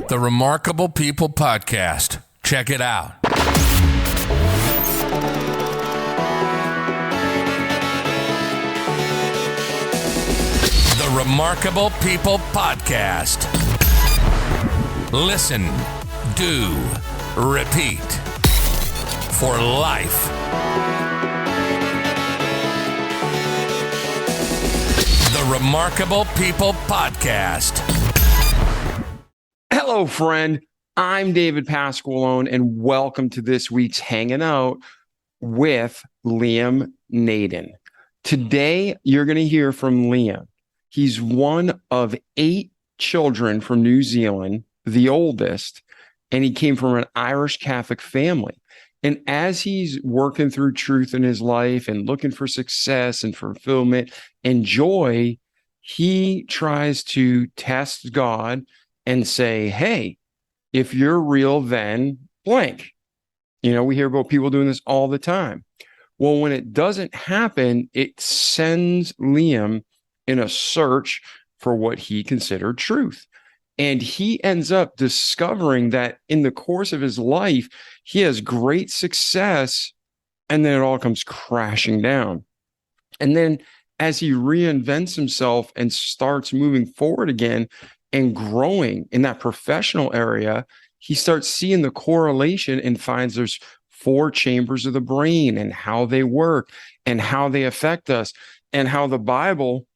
The Remarkable People Podcast. Check it out. The Remarkable People Podcast. Listen, do, repeat. For life. The Remarkable People Podcast. Hello, friend. I'm David Pasqualone, and welcome to this week's Hanging Out with Liam Naden. Today, you're going to hear from Liam. He's one of 8 children from New Zealand, the oldest, and he came from an Irish Catholic family. And as he's working through truth in his life and looking for success and fulfillment and joy, he tries to test God and say, hey, if you're real, then blank. You know, we hear about people doing this all the time. Well, when it doesn't happen, it sends Liam in a search for what he considered truth. And he ends up discovering that in the course of his life, he has great success, and then it all comes crashing down. And then as he reinvents himself and starts moving forward again and growing in that professional area, he starts seeing the correlation and finds there's 4 chambers of the brain and how they work and how they affect us and how the Bible,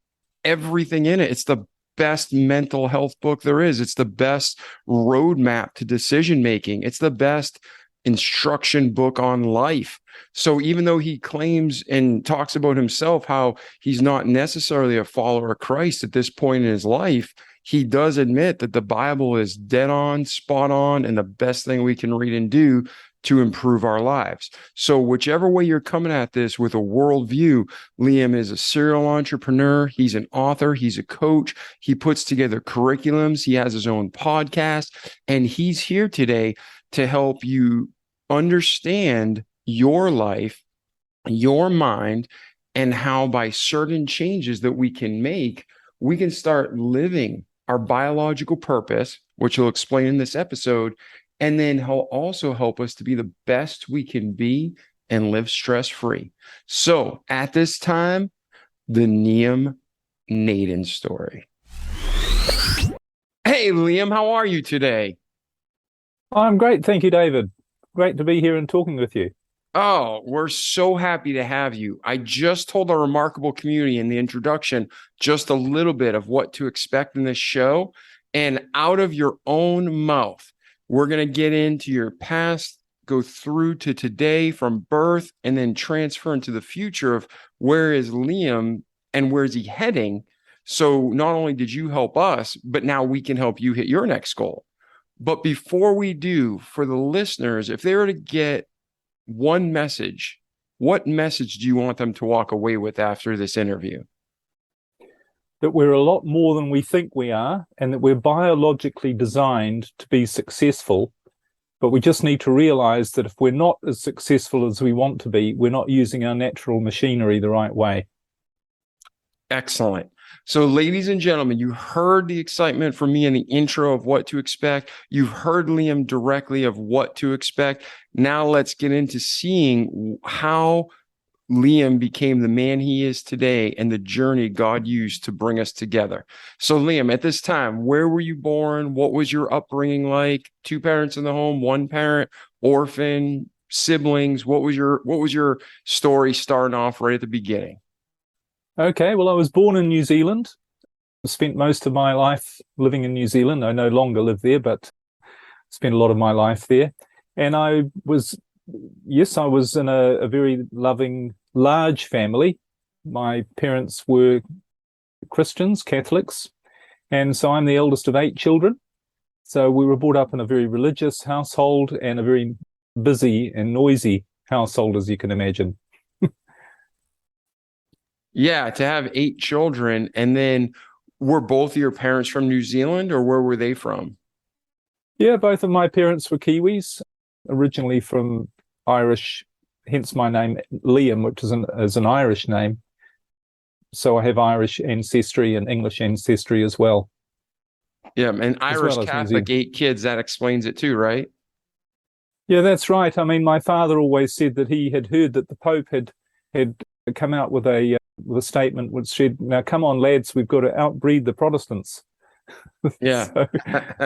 everything in it, it's the best mental health book there is. It's the best roadmap to decision making. It's the best instruction book on life. So even though he claims and talks about himself how he's not necessarily a follower of Christ at this point in his life, he does admit that the Bible is dead on, spot on, and the best thing we can read and do to improve our lives. So whichever way you're coming at this with a worldview, Liam is a serial entrepreneur. He's an author. He's a coach. He puts together curriculums. He has his own podcast, and he's here today to help you understand your life, your mind, and how by certain changes that we can make, we can start living our biological purpose, which he'll explain in this episode. And then he'll also help us to be the best we can be and live stress-free. So at this time, the Liam Naden story. Hey, Liam, how are you today? I'm great. Thank you, David. Great to be here and talking with you. Oh, we're so happy to have you. I just told our remarkable community in the introduction just a little bit of what to expect in this show. And out of your own mouth, we're going to get into your past, go through to today from birth, and then transfer into the future of where is Liam and where's he heading. So not only did you help us, but now we can help you hit your next goal. But before we do, for the listeners, if they were to get one message, what message do you want them to walk away with after this interview? That we're a lot more than we think we are, and that we're biologically designed to be successful. But we just need to realize that if we're not as successful as we want to be, we're not using our natural machinery the right way. Excellent. So, ladies and gentlemen, you heard the excitement from me in the intro of what to expect. You've heard Liam directly of what to expect. Now let's get into seeing how Liam became the man he is today and the journey God used to bring us together. So, Liam, at this time, where were you born? What was your upbringing like? 2 parents in the home, 1 parent, orphan, siblings? What was your story starting off right at the beginning? Okay, well, I was born in New Zealand. I spent most of my life living in New Zealand. I no longer live there, but spent a lot of my life there. And I was in a very loving, large family. My parents were Christians, Catholics, and so I'm the eldest of 8 children. So we were brought up in a very religious household and a very busy and noisy household, as you can imagine. Yeah, to have 8 children, and then were both of your parents from New Zealand, or where were they from? Yeah, both of my parents were Kiwis, originally from Irish, hence my name Liam, which is an Irish name. So I have Irish ancestry and English ancestry as well. Yeah, and as Irish well as New Zealand. Catholic, 8 kids, that explains it too, right? Yeah, that's right. I mean, my father always said that he had heard that the Pope had come out with a statement which said, "Now, come on, lads, we've got to outbreed the Protestants." Yeah.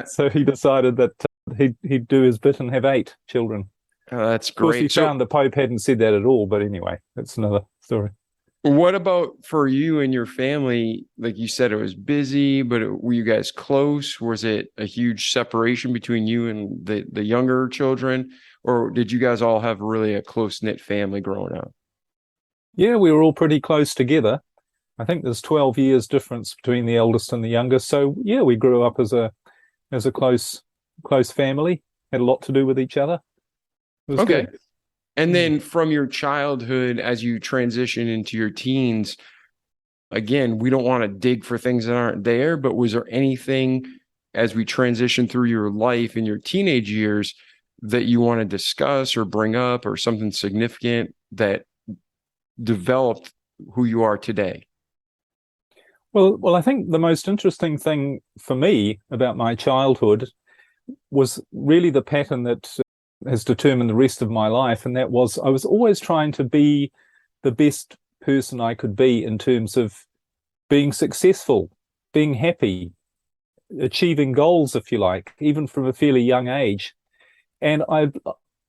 So he decided that he'd do his bit and have 8 children. Oh, that's Of course, he great. So found the Pope hadn't said that at all. But anyway, that's another story. what about for you and your family? Like you said, it was busy, but were you guys close? Was it a huge separation between you and the younger children? Or did you guys all have really a close-knit family growing up? Yeah, we were all pretty close together. I think there's 12 years difference between the eldest and the youngest. So yeah, we grew up as a close family. Had a lot to do with each other. It was Okay. good. And then from your childhood, as you transition into your teens, again, we don't want to dig for things that aren't there, but was there anything as we transition through your life in your teenage years that you want to discuss or bring up, or something significant that developed who you are today? Well, I think the most interesting thing for me about my childhood was really the pattern that has determined the rest of my life, and that was I was always trying to be the best person I could be in terms of being successful, being happy, achieving goals, if you like, even from a fairly young age. And I've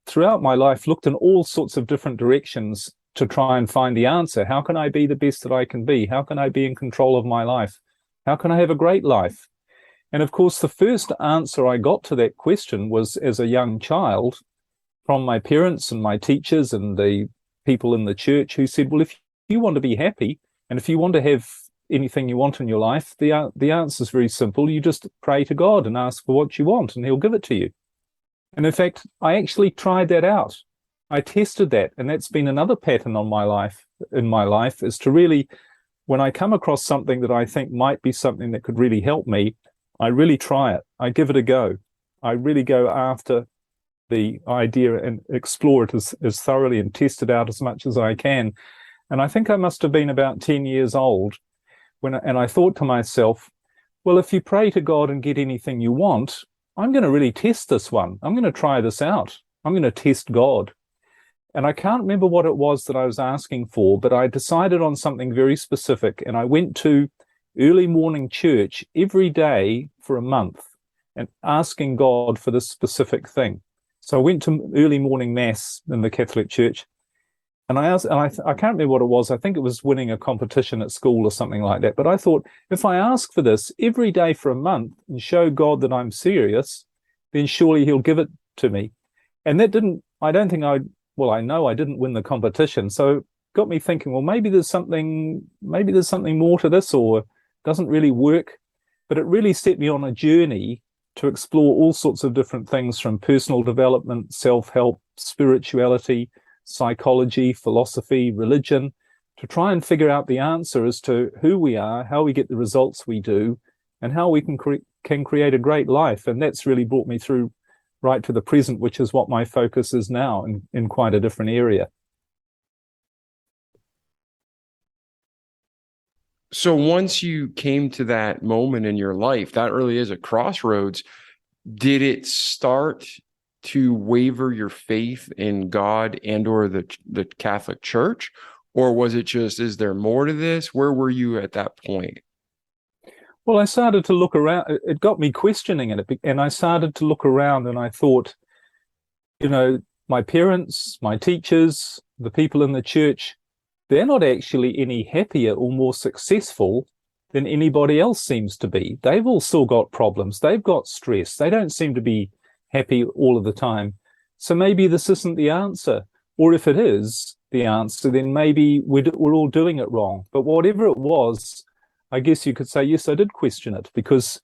throughout my life looked in all sorts of different directions to try and find the answer. How can I be the best that I can be? How can I be in control of my life? How can I have a great life? And of course, the first answer I got to that question was as a young child from my parents and my teachers and the people in the church who said, well, if you want to be happy and if you want to have anything you want in your life, the answer is very simple. You just pray to God and ask for what you want and he'll give it to you. And in fact, I actually tried that out. I tested that. And that's been another pattern in my life is to really, when I come across something that I think might be something that could really help me, I really try it. I give it a go. I really go after the idea and explore it as thoroughly and test it out as much as I can. And I think I must have been about 10 years old and I thought to myself, well, if you pray to God and get anything you want, I'm going to really test this one. I'm going to try this out. I'm going to test God. And I can't remember what it was that I was asking for, but I decided on something very specific. And I went to early morning church every day for a month and asking God for this specific thing. So I went to early morning mass in the Catholic Church, and I asked, and I can't remember what it was. I think it was winning a competition at school or something like that. But I thought, if I ask for this every day for a month and show God that I'm serious, then surely he'll give it to me. And that didn't, I don't think well, I know I didn't win the competition. So it got me thinking, well, maybe there's something more to this, or it doesn't really work. But it really set me on a journey to explore all sorts of different things, from personal development, self-help, spirituality, psychology, philosophy, religion, to try and figure out the answer as to who we are, how we get the results we do, and how we can create a great life. And that's really brought me through right to the present, which is what my focus is now in quite a different area. So once you came to that moment in your life, that really is a crossroads. Did it start to waver your faith in God and or the Catholic Church? Or was it just, is there more to this? Where were you at that point? Well, I started to look around. It got me questioning it. And I started to look around and I thought, my parents, my teachers, the people in the church, they're not actually any happier or more successful than anybody else seems to be. They've all still got problems. They've got stress. They don't seem to be happy all of the time. So maybe this isn't the answer. Or if it is the answer, then maybe we're all doing it wrong. But whatever it was, I guess you could say, yes, I did question it, because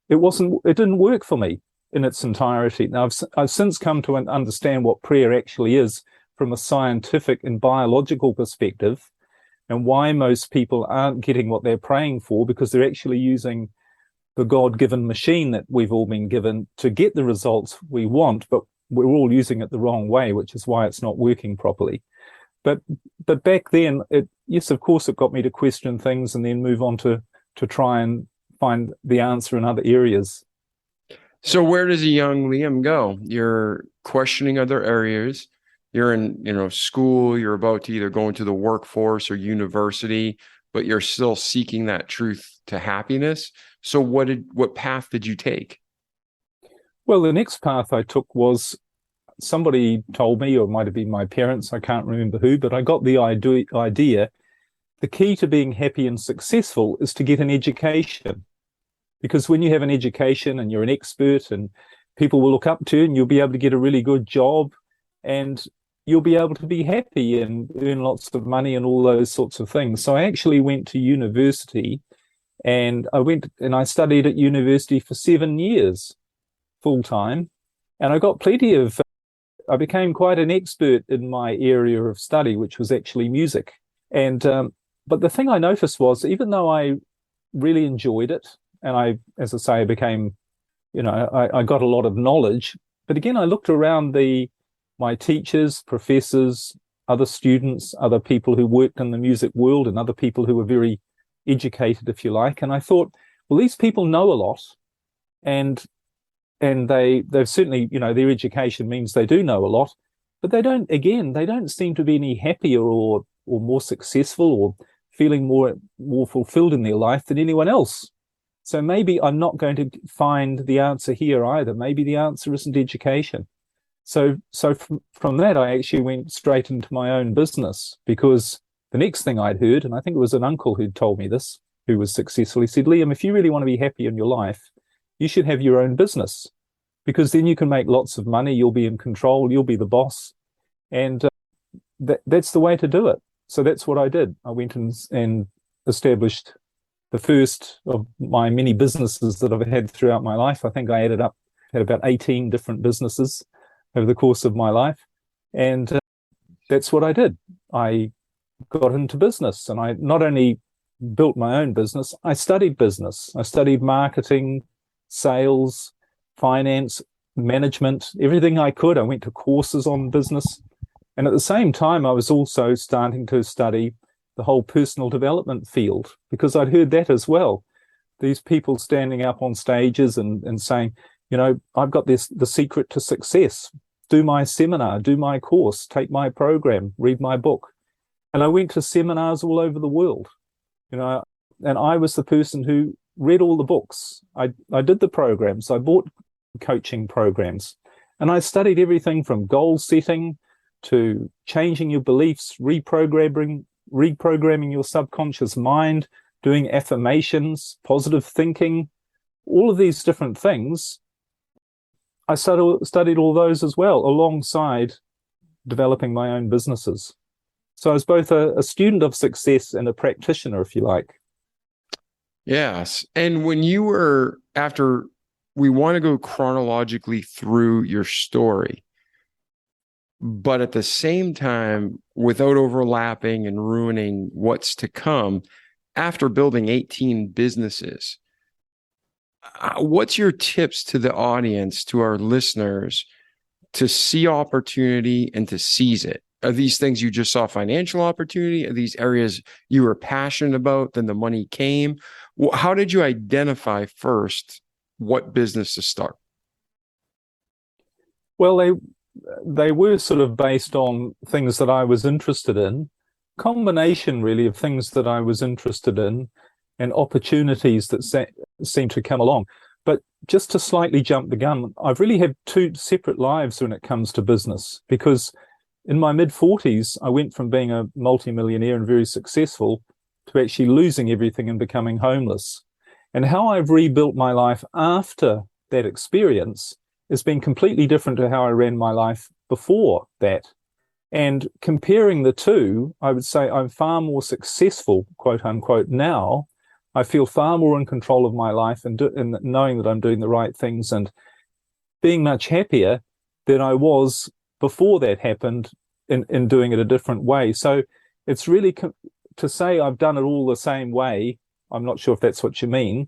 it didn't work for me in its entirety. Now, I've since come to understand what prayer actually is from a scientific and biological perspective, and why most people aren't getting what they're praying for, because they're actually using the God-given machine that we've all been given to get the results we want, but we're all using it the wrong way, which is why it's not working properly. But back then, yes, of course, it got me to question things and then move on to try and find the answer in other areas So where does a young Liam go? You're questioning other areas. You're in, school. You're about to either go into the workforce or university, but you're still seeking that truth to happiness. So what path did you take? Well, the next path I took was somebody told me, or it might have been my parents, I can't remember who, but I got the idea. The key to being happy and successful is to get an education. Because when you have an education and you're an expert and people will look up to you and you'll be able to get a really good job and you'll be able to be happy and earn lots of money and all those sorts of things. So I actually went to university and I studied at university for 7 years full time. And I became quite an expert in my area of study, which was actually music. And, but the thing I noticed was even though I really enjoyed it, and as I say, I became, I got a lot of knowledge. But again, I looked around my teachers, professors, other students, other people who worked in the music world, and other people who were very educated, if you like. And I thought, well, these people know a lot, and they've certainly, their education means they do know a lot, but they don't seem to be any happier or more successful or feeling more fulfilled in their life than anyone else. So maybe I'm not going to find the answer here either. Maybe the answer isn't education. So from that, I actually went straight into my own business, because the next thing I'd heard, and I think it was an uncle who'd told me this, who was successful, he said, Liam, if you really want to be happy in your life, you should have your own business, because then you can make lots of money. You'll be in control. You'll be the boss. And that's the way to do it. So that's what I did. I went and established the first of my many businesses that I've had throughout my life. I think I had about 18 different businesses over the course of my life. And that's what I did. I got into business, and I not only built my own business, I studied business. I studied marketing, sales, finance, management, everything I could. I went to courses on business. And at the same time, I was also starting to study the whole personal development field, because I'd heard that as well. These people standing up on stages and saying, I've got the secret to success. Do my seminar, do my course, take my program, read my book. And I went to seminars all over the world, and I was the person who read all the books. I did the programs. I bought coaching programs, and I studied everything from goal setting to changing your beliefs, reprogramming your subconscious mind, doing affirmations, positive thinking, all of these different things. I studied all those as well, alongside developing my own businesses. So I was both a student of success and a practitioner, if you like. Yes. And when you were after, we want to go chronologically through your story, but at the same time, without overlapping and ruining what's to come, after building 18 businesses, what's your tips to the audience, to our listeners, to see opportunity and to seize it? Are these things you just saw financial opportunity? Are these areas you were passionate about, then the money came? How did you identify first what business to start? Well, they were sort of based on things that I was interested in, combination really of things that I was interested in and opportunities that seemed to come along. But just to slightly jump the gun, I've really had two separate lives when it comes to business, because in my mid-40s, I went from being a multimillionaire and very successful to actually losing everything and becoming homeless. And how I've rebuilt my life after that experience has been completely different to how I ran my life before that. And comparing the two, I would say I'm far more successful, quote unquote, now. I feel far more in control of my life and knowing that I'm doing the right things and being much happier than I was before that happened in doing it a different way. So it's really to say I've done it all the same way. I'm not sure if that's what you mean.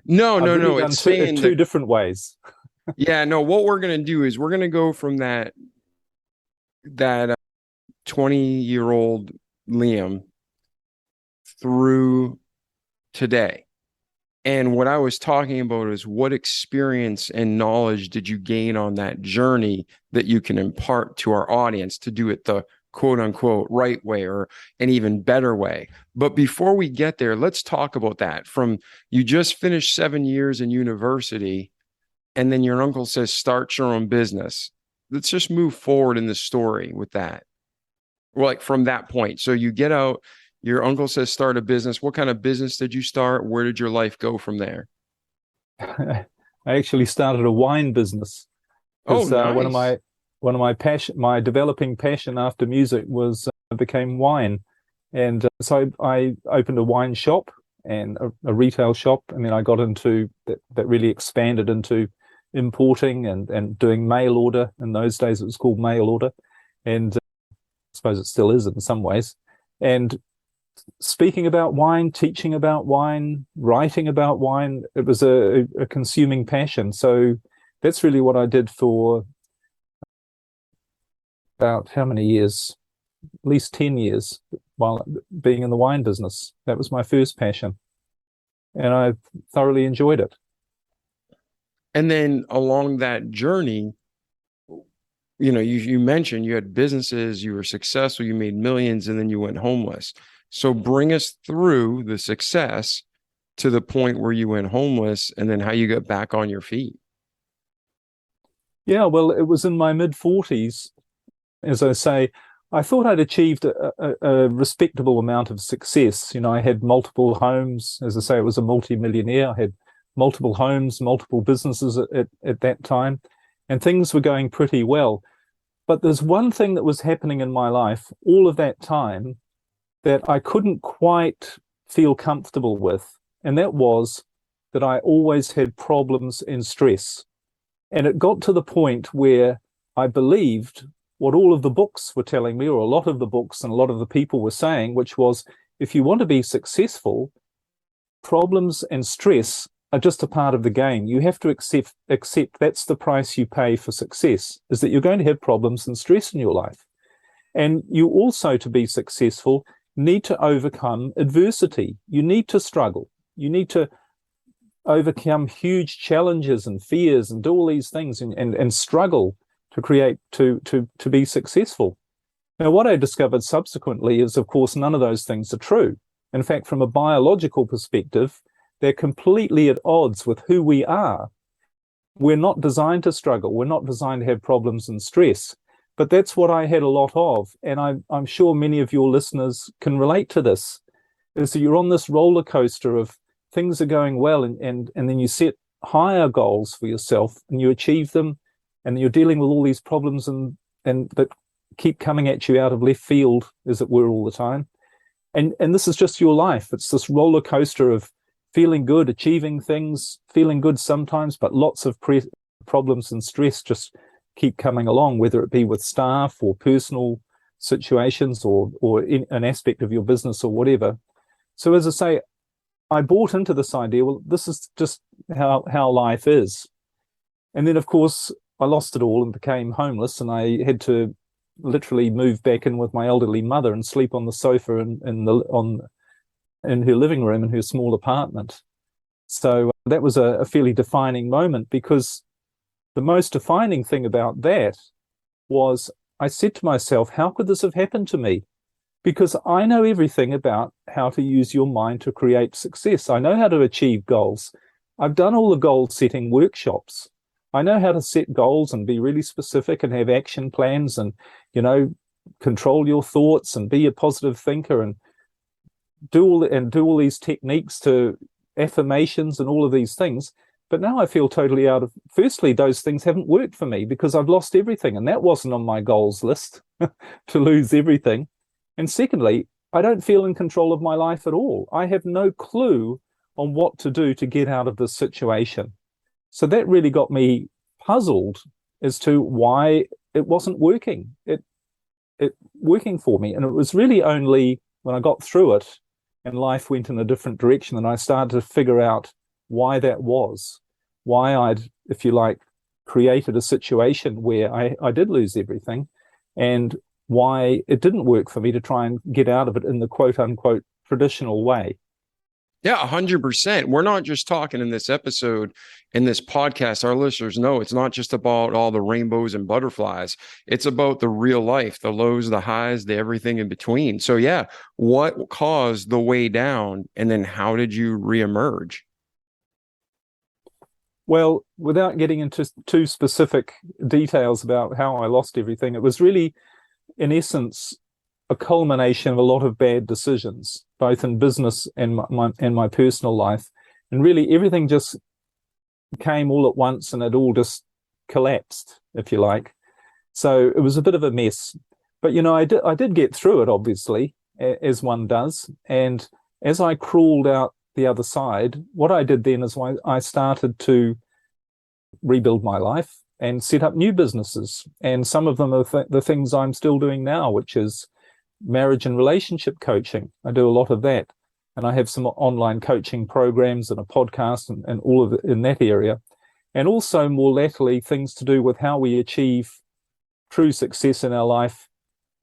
No. It's two different ways. Yeah, no, what we're going to do is we're going to go from that 20-year-old Liam through today. And what I was talking about is what experience and knowledge did you gain on that journey that you can impart to our audience to do it the quote unquote right way or an even better way. But before we get there, let's talk about that. From you just finished 7 years in university, and then your uncle says, start your own business. Let's just move forward in the story with that. Like from that point. So you get out, your uncle says, start a business. What kind of business did you start? Where did your life go from there? I actually started a wine business Oh, because nice. one of my developing passion after music was became wine, and so I opened a wine shop and a retail shop, and then I got into that really expanded into importing and doing mail order. In those days, it was called mail order, and I suppose it still is in some ways. And speaking about wine, teaching about wine, writing about wine, it was a consuming passion. So that's really what I did for about how many years? At least 10 years while being in the wine business. That was my first passion. And I thoroughly enjoyed it. And then along that journey, you mentioned you had businesses, you were successful, you made millions, and then you went homeless. So bring us through the success to the point where you went homeless and then how you got back on your feet. Yeah, well, it was in my mid 40s. As I say, I thought I'd achieved a respectable amount of success. I had multiple homes. As I say, I was a multi-millionaire. I had multiple homes, multiple businesses at that time, and things were going pretty well. But there's one thing that was happening in my life all of that time that I couldn't quite feel comfortable with, and that was that I always had problems and stress. And it got to the point where I believed what all of the books were telling me, or a lot of the books and a lot of the people were saying, which was, if you want to be successful, problems and stress are just a part of the game. You have to accept that's the price you pay for success, is that you're going to have problems and stress in your life. And you also, to be successful, need to overcome adversity. You need to struggle. You need to overcome huge challenges and fears and do all these things and struggle to create to be successful. Now, what I discovered subsequently is, of course, none of those things are true. In fact, from a biological perspective, they're completely at odds with who we are. We're not designed to struggle. We're not designed to have problems and stress. But that's what I had a lot of. And I'm sure many of your listeners can relate to this, is that you're on this roller coaster of things are going well, and then you set higher goals for yourself and you achieve them, and you're dealing with all these problems and that keep coming at you out of left field, as it were, all the time. And this is just your life. It's this roller coaster of feeling good, achieving things, feeling good sometimes, but lots of problems and stress just keep coming along, whether it be with staff or personal situations or in an aspect of your business or whatever. So as I say, I bought into this idea, well, this is just how life is. And then, of course, I lost it all and became homeless, and I had to literally move back in with my elderly mother and sleep on the sofa in her living room in her small apartment. So that was a fairly defining moment, because the most defining thing about that was I said to myself, how could this have happened to me? Because I know everything about how to use your mind to create success. I know how to achieve goals. I've done all the goal setting workshops. I know how to set goals and be really specific and have action plans and, control your thoughts and be a positive thinker and do all these techniques to affirmations and all of these things. But now I feel totally out of, firstly, those things haven't worked for me because I've lost everything. And that wasn't on my goals list to lose everything. And secondly, I don't feel in control of my life at all. I have no clue on what to do to get out of this situation. So that really got me puzzled as to why it wasn't working. It working for me. And it was really only when I got through it and life went in a different direction and I started to figure out why that was, why I'd, if you like, created a situation where I did lose everything, and why it didn't work for me to try and get out of it in the quote unquote traditional way. Yeah, 100%. We're not just talking in this episode, in this podcast. Our listeners know it's not just about all the rainbows and butterflies. It's about the real life, the lows, the highs, the everything in between. So yeah, what caused the way down, and then how did you reemerge? Well, without getting into too specific details about how I lost everything, it was really, in essence, a culmination of a lot of bad decisions, both in business and my personal life. And really everything just came all at once, and it all just collapsed, if you like. So it was a bit of a mess. But I did get through it, obviously, as one does. And as I crawled out the other side, what I did then is I started to rebuild my life and set up new businesses. And some of them are the things I'm still doing now, which is marriage and relationship coaching. I do a lot of that. And I have some online coaching programs and a podcast and all of it in that area. And also more latterly, things to do with how we achieve true success in our life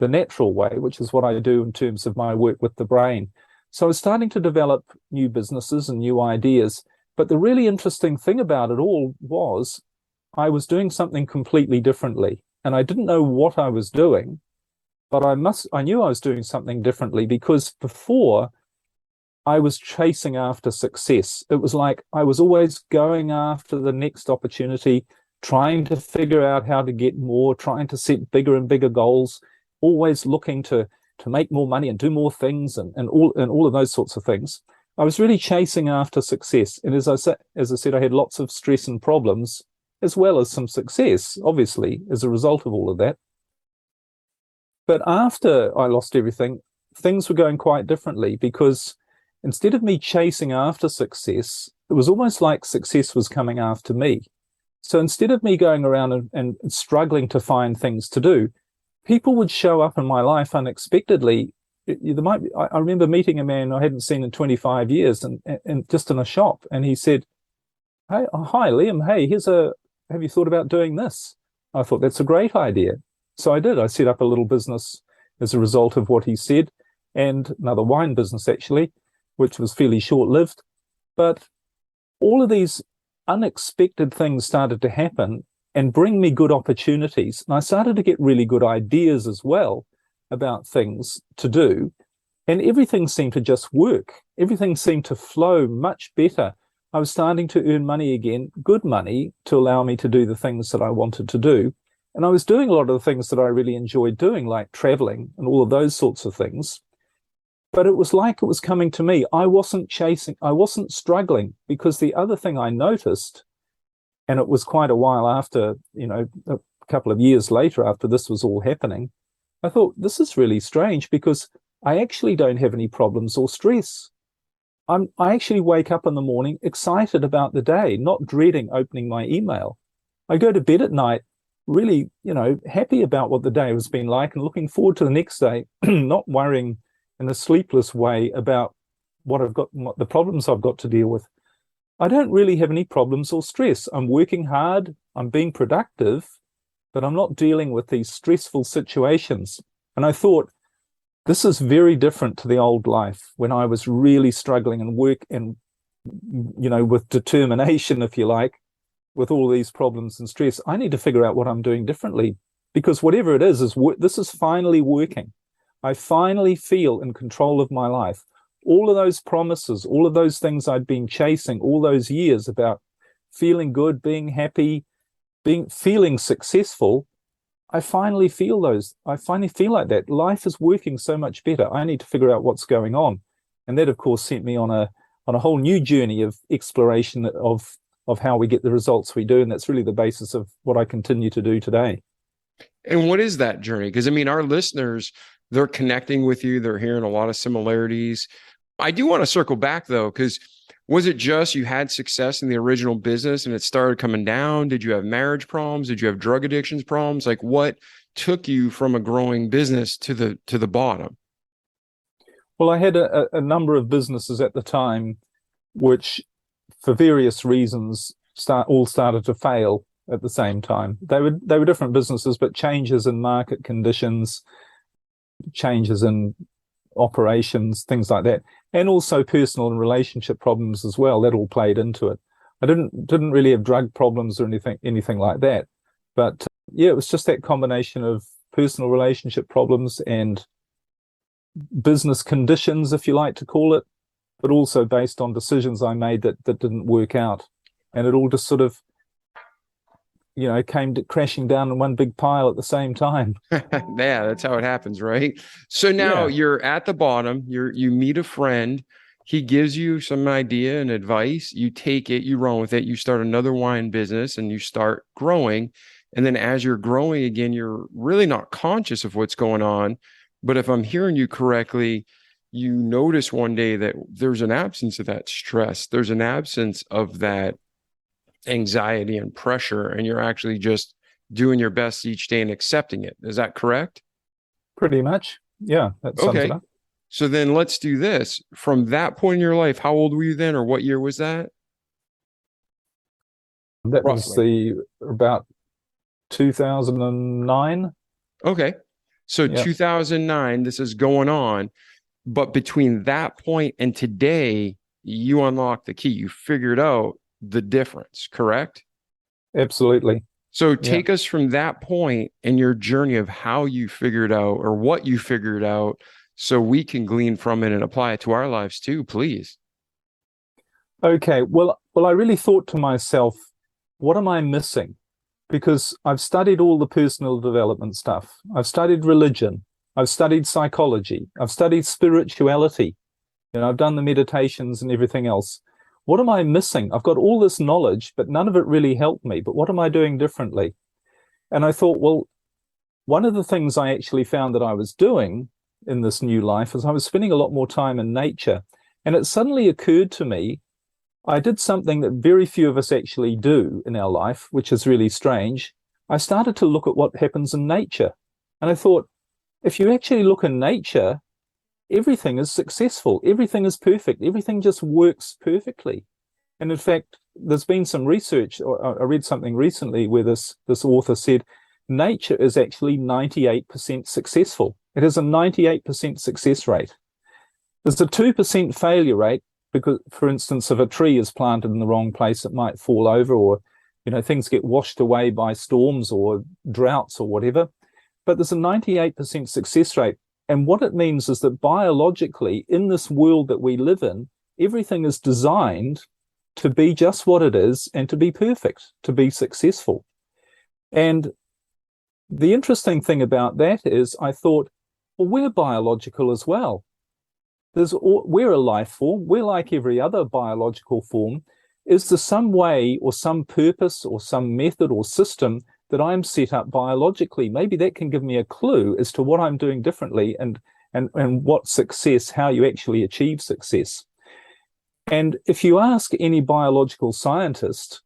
the natural way, which is what I do in terms of my work with the brain. So I was starting to develop new businesses and new ideas. But the really interesting thing about it all was I was doing something completely differently. And I didn't know what I was doing, but I knew I was doing something differently, because before I was chasing after success. It was like I was always going after the next opportunity, trying to figure out how to get more, trying to set bigger and bigger goals, always looking to make more money and do more things and all of those sorts of things. I was really chasing after success. And as I said, I had lots of stress and problems, as well as some success, obviously, as a result of all of that. But after I lost everything, things were going quite differently, because instead of me chasing after success, it was almost like success was coming after me. So instead of me going around and struggling to find things to do, people would show up in my life unexpectedly. I remember meeting a man I hadn't seen in 25 years and just in a shop. And he said, "Hey, hi, Liam. Hey, have you thought about doing this?" I thought, that's a great idea. So I did. I set up a little business as a result of what he said, and another wine business, actually, which was fairly short-lived. But all of these unexpected things started to happen and bring me good opportunities. And I started to get really good ideas as well about things to do. And everything seemed to just work. Everything seemed to flow much better. I was starting to earn money again, good money, to allow me to do the things that I wanted to do. And I was doing a lot of the things that I really enjoyed doing, like traveling and all of those sorts of things. But it was like it was coming to me. I wasn't struggling, because the other thing I noticed, and it was quite a while after, a couple of years later after this was all happening, I thought, this is really strange, because I actually don't have any problems or stress. I actually wake up in the morning excited about the day, not dreading opening my email. I go to bed at night really, happy about what the day has been like and looking forward to the next day, not worrying in a sleepless way about what the problems I've got to deal with. I don't really have any problems or stress. I'm working hard, I'm being productive, but I'm not dealing with these stressful situations. And I thought, this is very different to the old life when I was really struggling and with determination, if you like, with all these problems and stress. I need to figure out what I'm doing differently, because whatever it is this is finally working. I finally feel in control of my life. All of those promises, all of those things I'd been chasing all those years about feeling good, being happy, feeling successful, I finally feel like that. Life is working so much better. I need to figure out what's going on. And that, of course, sent me on a whole new journey of exploration of how we get the results we do. And that's really the basis of what I continue to do today. And what is that journey? Because our listeners, they're connecting with you. They're hearing a lot of similarities. I do want to circle back though, because was it just you had success in the original business and it started coming down? Did you have marriage problems? Did you have drug addictions problems? Like, what took you from a growing business to the bottom? Well, I had a number of businesses at the time, which for various reasons all started to fail at the same time. They were different businesses, but changes in market conditions, changes in operations, things like that, and also personal and relationship problems as well. That all played into it. I didn't really have drug problems or anything like that, but yeah, it was just that combination of personal relationship problems and business conditions, if you like to call it, but also based on decisions I made that didn't work out, and it all just sort of, came crashing down in one big pile at the same time. Yeah, that's how it happens, right? So now you're at the bottom, you meet a friend, he gives you some idea and advice, you take it, you run with it, you start another wine business and you start growing. And then as you're growing again, you're really not conscious of what's going on. But if I'm hearing you correctly, you notice one day that there's an absence of that stress, there's an absence of that anxiety and pressure, and you're actually just doing your best each day and accepting it. Is that correct? Pretty much. Yeah, that sums it up. So then let's do this. From that point in your life, how old were you then, or what year was that? That roughly was about 2009. Okay. So 2009, this is going on. But between that point and today, you unlocked the key. You figured out the difference, correct? Absolutely. So take us from that point in your journey of how you figured out or what you figured out so we can glean from it and apply it to our lives too, please. Okay. Well, I really thought to myself, what am I missing? Because I've studied all the personal development stuff. I've studied religion. I've studied psychology. I've studied spirituality. I've done the meditations and everything else. What am I missing? I've got all this knowledge, but none of it really helped me. But what am I doing differently? And I thought, well, one of the things I actually found that I was doing in this new life is I was spending a lot more time in nature. And it suddenly occurred to me, I did something that very few of us actually do in our life, which is really strange. I started to look at what happens in nature. And I thought, if you actually look in nature, everything is successful. Everything is perfect. Everything just works perfectly. And in fact, there's been some research, or I read something recently where this author said, nature is actually 98% successful. It has a 98% success rate. There's a 2% failure rate because, for instance, if a tree is planted in the wrong place, it might fall over, or, things get washed away by storms or droughts or whatever. But there's a 98% success rate. And what it means is that biologically, in this world that we live in, everything is designed to be just what it is and to be perfect, to be successful. And the interesting thing about that is I thought, well, we're biological as well. We're a life form. We're like every other biological form. Is there some way or some purpose or some method or system that I'm set up biologically? Maybe that can give me a clue as to what I'm doing differently and what success, how you actually achieve success. And if you ask any biological scientist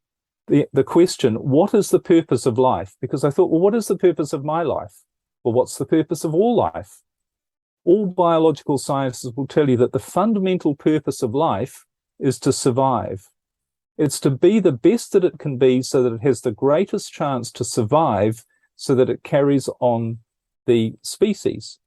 the question, what is the purpose of life? Because I thought, well, what is the purpose of my life? Well, what's the purpose of all life? All biological scientists will tell you that the fundamental purpose of life is to survive. It's to be the best that it can be so that it has the greatest chance to survive so that it carries on the species.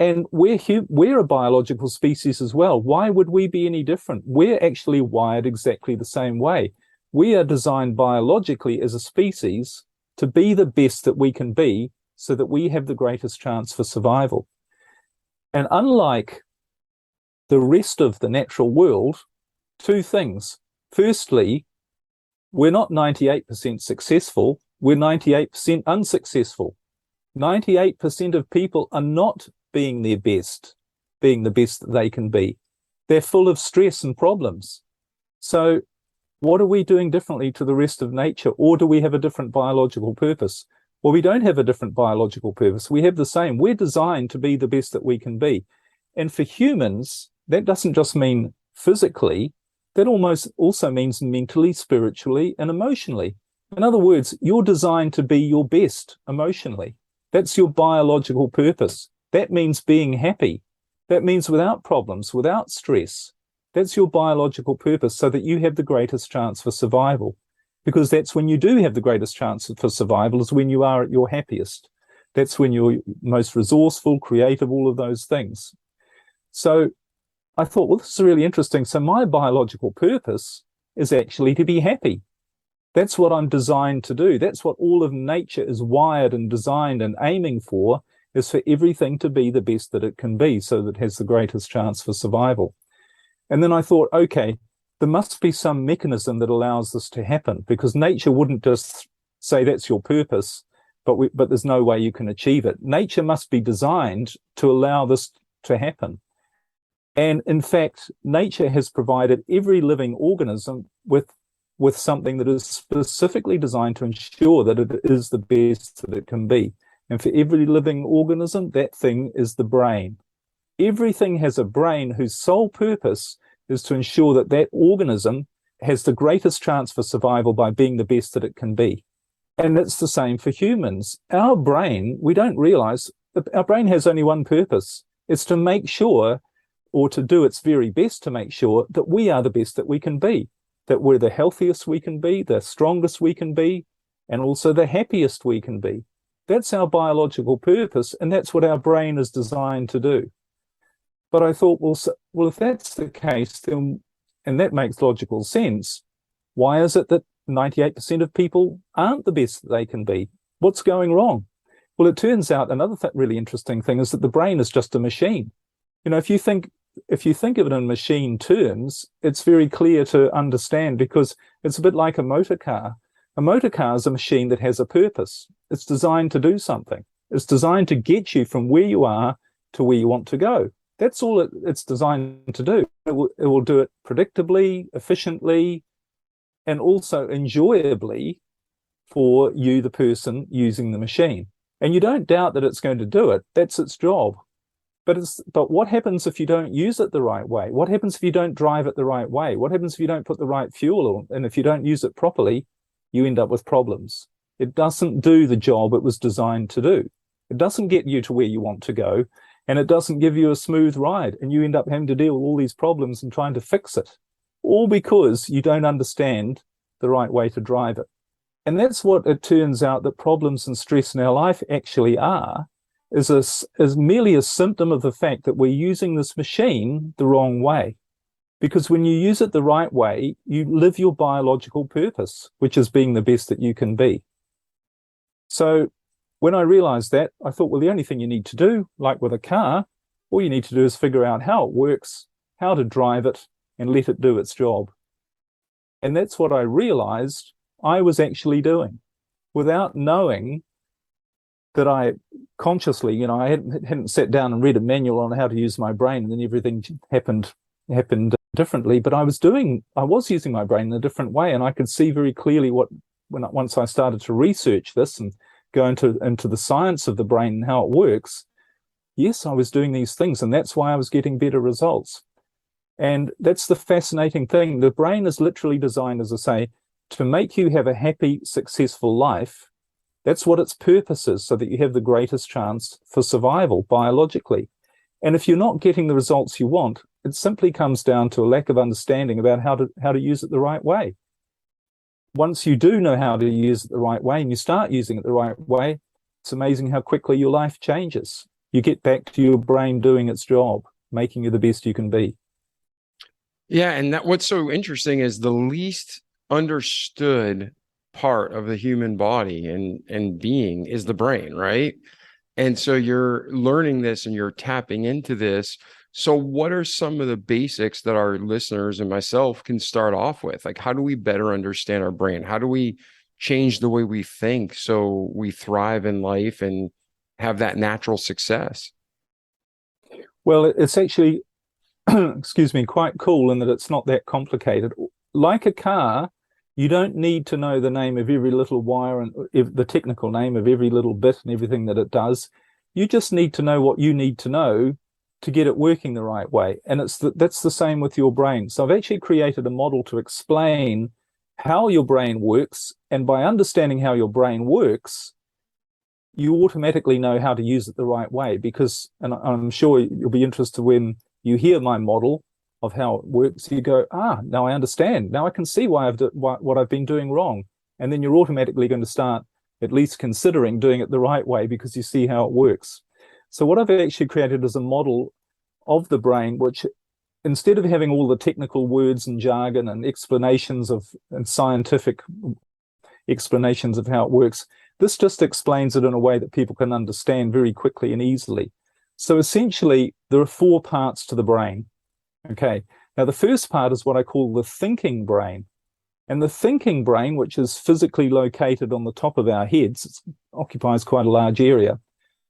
And we're a biological species as well. Why would we be any different? We're actually wired exactly the same way. We are designed biologically as a species to be the best that we can be so that we have the greatest chance for survival. And unlike the rest of the natural world, two things. Firstly, we're not 98% successful, we're 98% unsuccessful. 98% of people are not being their best, being the best that they can be. They're full of stress and problems. So what are we doing differently to the rest of nature? Or do we have a different biological purpose? Well, we don't have a different biological purpose. We have the same. We're designed to be the best that we can be. And for humans, that doesn't just mean physically, that almost also means mentally, spiritually, and emotionally. In other words, you're designed to be your best emotionally. That's your biological purpose. That means being happy. That means without problems, without stress. That's your biological purpose so that you have the greatest chance for survival. Because that's when you do have the greatest chance for survival, is when you are at your happiest. That's when you're most resourceful, creative, all of those things. So I thought, well, this is really interesting. So my biological purpose is actually to be happy. That's what I'm designed to do. That's what all of nature is wired and designed and aiming for, is for everything to be the best that it can be, so that it has the greatest chance for survival. And then I thought, okay, there must be some mechanism that allows this to happen, because nature wouldn't just say that's your purpose, but there's no way you can achieve it. Nature must be designed to allow this to happen. And in fact, nature has provided every living organism with something that is specifically designed to ensure that it is the best that it can be. And for every living organism, that thing is the brain. Everything has a brain whose sole purpose is to ensure that that organism has the greatest chance for survival by being the best that it can be. And it's the same for humans. Our brain, we don't realize, our brain has only one purpose. It's to make sure, or to do its very best to make sure, that we are the best that we can be, that we're the healthiest we can be, the strongest we can be, and also the happiest we can be. That's our biological purpose, and that's what our brain is designed to do. But I thought, well, if that's the case, then, and that makes logical sense, why is it that 98% of people aren't the best that they can be? What's going wrong? Well, it turns out another really interesting thing is that the brain is just a machine. You know, if you think of it in machine terms, it's very clear to understand, because it's a bit like a motor car. A motor car is a machine that has a purpose. It's designed to do something. It's designed to get you from where you are to where you want to go. That's all it's designed to do. It will do it predictably, efficiently, and also enjoyably for you, the person using the machine. And you don't doubt that it's going to do it. That's its job. But what happens if you don't use it the right way? What happens if you don't drive it the right way? What happens if you don't put the right fuel on? And if you don't use it properly, you end up with problems. It doesn't do the job it was designed to do. It doesn't get you to where you want to go, and it doesn't give you a smooth ride, and you end up having to deal with all these problems and trying to fix it, all because you don't understand the right way to drive it. And that's what it turns out that problems and stress in our life actually are, is merely a symptom of the fact that we're using this machine the wrong way. Because when you use it the right way, you live your biological purpose, which is being the best that you can be. So when I realized that, I thought, well, the only thing you need to do, like with a car, all you need to do is figure out how it works, how to drive it, and let it do its job. And that's what I realized I was actually doing, without knowing that I consciously, you know, I hadn't sat down and read a manual on how to use my brain, and then everything happened differently. But I was using my brain in a different way, and I could see very clearly once I started to research this and go into the science of the brain and how it works. Yes, I was doing these things, and that's why I was getting better results. And that's the fascinating thing. The brain is literally designed, as I say, to make you have a happy, successful life. That's what its purpose is, so that you have the greatest chance for survival biologically. And if you're not getting the results you want, it simply comes down to a lack of understanding about how to use it the right way. Once you do know how to use it the right way and you start using it the right way, it's amazing how quickly your life changes. You get back to your brain doing its job, making you the best you can be. Yeah, and what's so interesting is the least understood part of the human body and being is the brain, right? And so you're learning this and you're tapping into this. So what are some of the basics that our listeners and myself can start off with? Like, how do we better understand our brain? How do we change the way we think so we thrive in life and have that natural success? Well, it's actually, excuse me, quite cool in that it's not that complicated. Like a car, you don't need to know the name of every little wire and the technical name of every little bit and everything that it does. You just need to know what you need to know to get it working the right way. And that's the same with your brain. So I've actually created a model to explain how your brain works. And by understanding how your brain works, you automatically know how to use it the right way. Because, and I'm sure you'll be interested when you hear my model of how it works, you go, now I understand. Now I can see what I've been doing wrong. And then you're automatically going to start at least considering doing it the right way because you see how it works. So what I've actually created is a model of the brain, which instead of having all the technical words and jargon and and scientific explanations of how it works, this just explains it in a way that people can understand very quickly and easily. So essentially, there are 4 parts to the brain. Okay. Now, the first part is what I call the thinking brain. And the thinking brain, which is physically located on the top of our heads, it occupies quite a large area.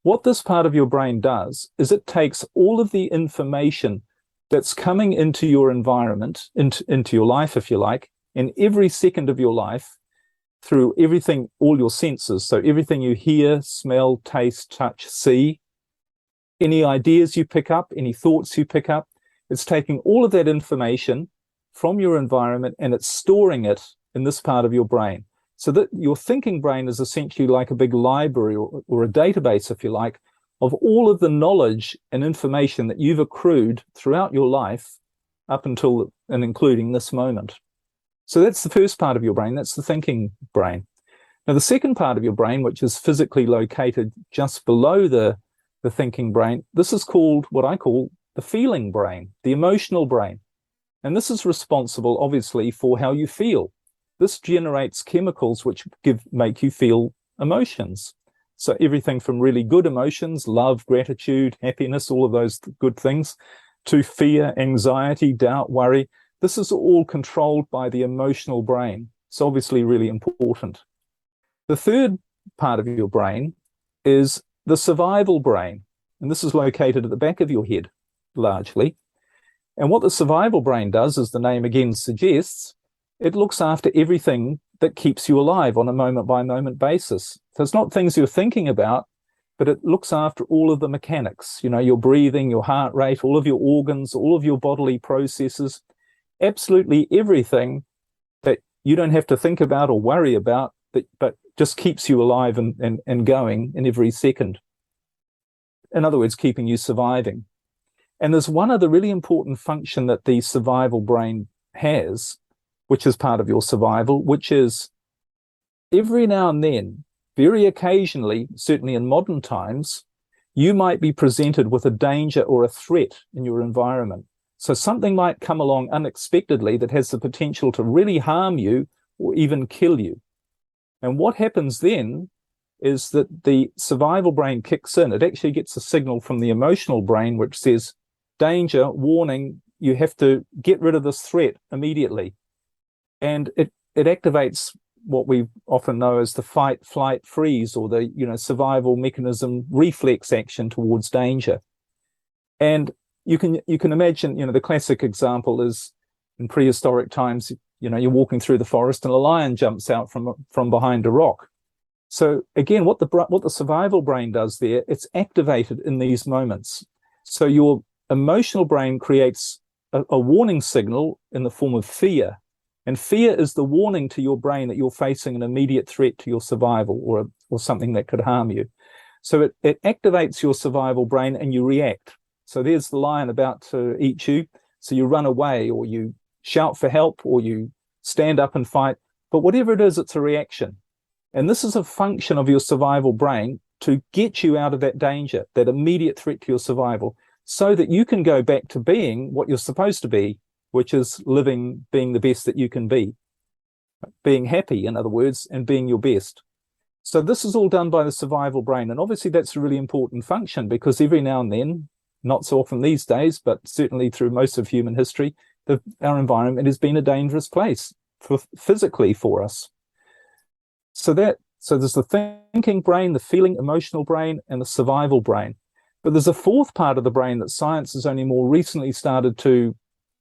What this part of your brain does is it takes all of the information that's coming into your environment, into your life, if you like, in every second of your life, through everything, all your senses. So everything you hear, smell, taste, touch, see, any ideas you pick up, any thoughts you pick up, it's taking all of that information from your environment and it's storing it in this part of your brain. So that your thinking brain is essentially like a big library or a database, if you like, of all of the knowledge and information that you've accrued throughout your life up until and including this moment. So that's the first part of your brain. That's the thinking brain. Now, the second part of your brain, which is physically located just below the thinking brain, this is called what I call the feeling brain, the emotional brain. And this is responsible, obviously, for how you feel. This generates chemicals which make you feel emotions. So everything from really good emotions, love, gratitude, happiness, all of those good things, to fear, anxiety, doubt, worry. This is all controlled by the emotional brain. It's obviously really important. The third part of your brain is the survival brain. And this is located at the back of your head, largely. And what the survival brain does, as the name again suggests, it looks after everything that keeps you alive on a moment-by-moment basis. So it's not things you're thinking about, but it looks after all of the mechanics, your breathing, your heart rate, all of your organs, all of your bodily processes, absolutely everything that you don't have to think about or worry about, but just keeps you alive and going in every second. In other words, keeping you surviving. And there's one other really important function that the survival brain has, which is part of your survival, which is every now and then, very occasionally, certainly in modern times, you might be presented with a danger or a threat in your environment. So something might come along unexpectedly that has the potential to really harm you or even kill you. And what happens then is that the survival brain kicks in. It actually gets a signal from the emotional brain which says, danger, warning, you have to get rid of this threat immediately. And it activates what we often know as the fight, flight, freeze, or the survival mechanism reflex action towards danger. And you can imagine, the classic example is in prehistoric times, you're walking through the forest and a lion jumps out from behind a rock. So again, what the survival brain does there, it's activated in these moments. So your emotional brain creates a warning signal in the form of fear. And fear is the warning to your brain that you're facing an immediate threat to your survival or something that could harm you. So it activates your survival brain and you react. So there's the lion about to eat you. So you run away or you shout for help or you stand up and fight. But whatever it is, it's a reaction. And this is a function of your survival brain to get you out of that danger, that immediate threat to your survival, so that you can go back to being what you're supposed to be, which is being the best that you can be, being happy, in other words, and being your best. So this is all done by the survival brain. And obviously that's a really important function because every now and then, not so often these days, but certainly through most of human history, our environment has been a dangerous place physically for us. So there's the thinking brain, the feeling, emotional brain, and the survival brain. But there's a fourth part of the brain that science has only more recently started to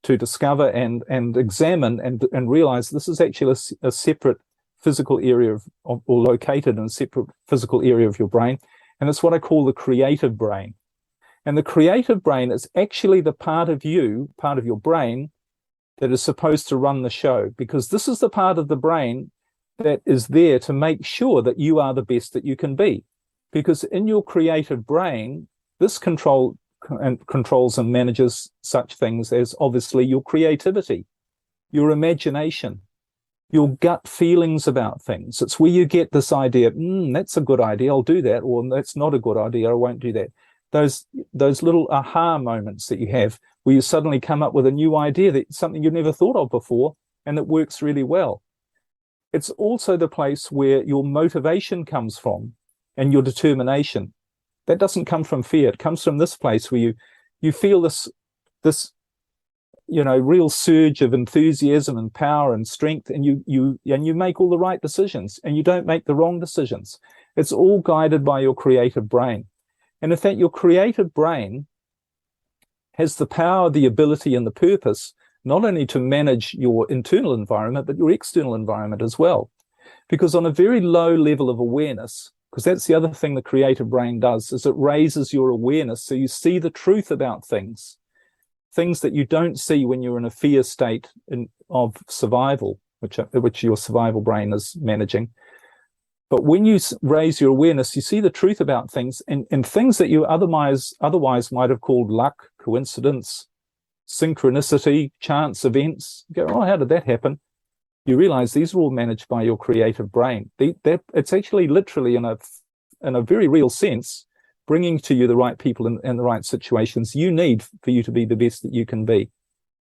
discover and examine and realize this is actually a separate physical area or located in a separate physical area of your brain. And it's what I call the creative brain. And the creative brain is actually the part of your brain that is supposed to run the show, because this is the part of the brain that is there to make sure that you are the best that you can be. Because in your creative brain, this controls and manages such things as obviously your creativity, your imagination, your gut feelings about things. It's where you get this idea, that's a good idea, I'll do that, or that's not a good idea, I won't do that. Those little aha moments that you have, where you suddenly come up with a new idea, that something you've never thought of before, and that works really well. It's also the place where your motivation comes from and your determination. That doesn't come from fear. It comes from this place where you feel this real surge of enthusiasm and power and strength, and you make all the right decisions, and you don't make the wrong decisions. It's all guided by your creative brain. And in fact, your creative brain has the power, the ability, and the purpose not only to manage your internal environment, but your external environment as well. Because on a very low level of awareness, because that's the other thing the creative brain does, is it raises your awareness so you see the truth about things that you don't see when you're in a fear state of survival, which your survival brain is managing. But when you raise your awareness, you see the truth about things, and things that you otherwise might have called luck, coincidence, synchronicity, chance events. You go, oh, how did that happen? You realize these are all managed by your creative brain. It's actually literally, in a very real sense, bringing to you the right people and the right situations you need for you to be the best that you can be.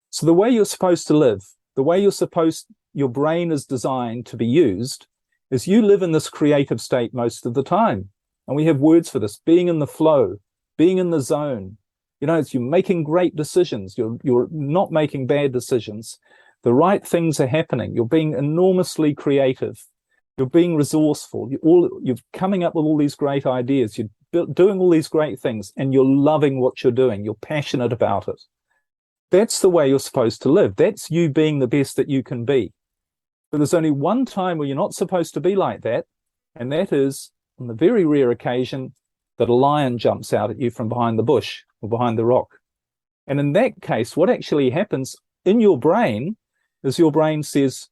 So the way you're supposed to live, the way your brain is designed to be used, is you live in this creative state most of the time. And we have words for this: being in the flow, being in the zone. It's you're making great decisions. You're not making bad decisions. The right things are happening. You're being enormously creative. You're being resourceful. You're coming up with all these great ideas. You're doing all these great things, and you're loving what you're doing. You're passionate about it. That's the way you're supposed to live. That's you being the best that you can be. But there's only one time where you're not supposed to be like that, and that is on the very rare occasion that a lion jumps out at you from behind the bush or behind the rock. And in that case, what actually happens in your brain is your brain says,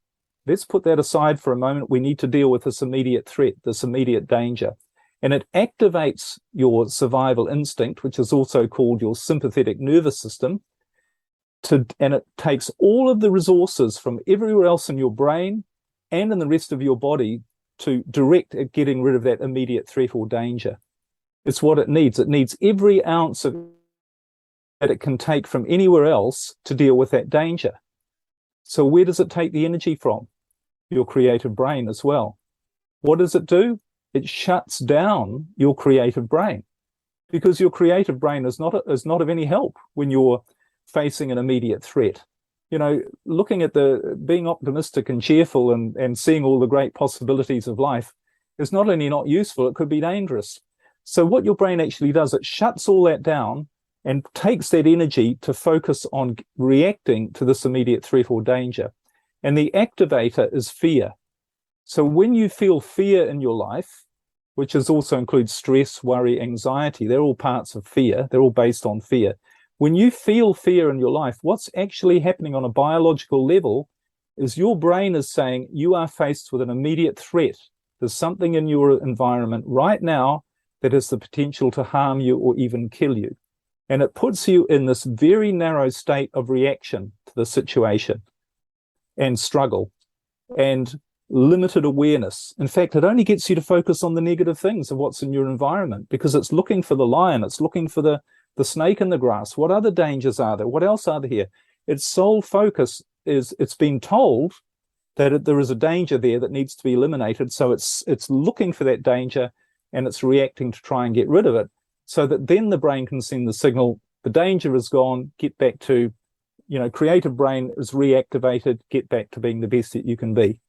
let's put that aside for a moment. We need to deal with this immediate threat, this immediate danger. And it activates your survival instinct, which is also called your sympathetic nervous system, and it takes all of the resources from everywhere else in your brain and in the rest of your body to direct at getting rid of that immediate threat or danger. It's what it needs. It needs every ounce of that it can take from anywhere else to deal with that danger. So where does it take the energy from? Your creative brain as well. What does it do? It shuts down your creative brain, because your creative brain is not of any help when you're facing an immediate threat. Looking at being optimistic and cheerful and seeing all the great possibilities of life is not only not useful, it could be dangerous. So what your brain actually does, it shuts all that down and takes that energy to focus on reacting to this immediate threat or danger. And the activator is fear. So when you feel fear in your life, which also includes stress, worry, anxiety, they're all parts of fear. They're all based on fear. When you feel fear in your life, what's actually happening on a biological level is your brain is saying you are faced with an immediate threat. There's something in your environment right now that has the potential to harm you or even kill you. And it puts you in this very narrow state of reaction to the situation and struggle and limited awareness. In fact, it only gets you to focus on the negative things of what's in your environment, because it's looking for the lion, it's looking for the snake in the grass. What other dangers are there? What else are there here? Its sole focus is it's been told that there is a danger there that needs to be eliminated. So it's looking for that danger and it's reacting to try and get rid of it, so that then the brain can send the signal, the danger is gone, get back to, creative brain is reactivated, get back to being the best that you can be.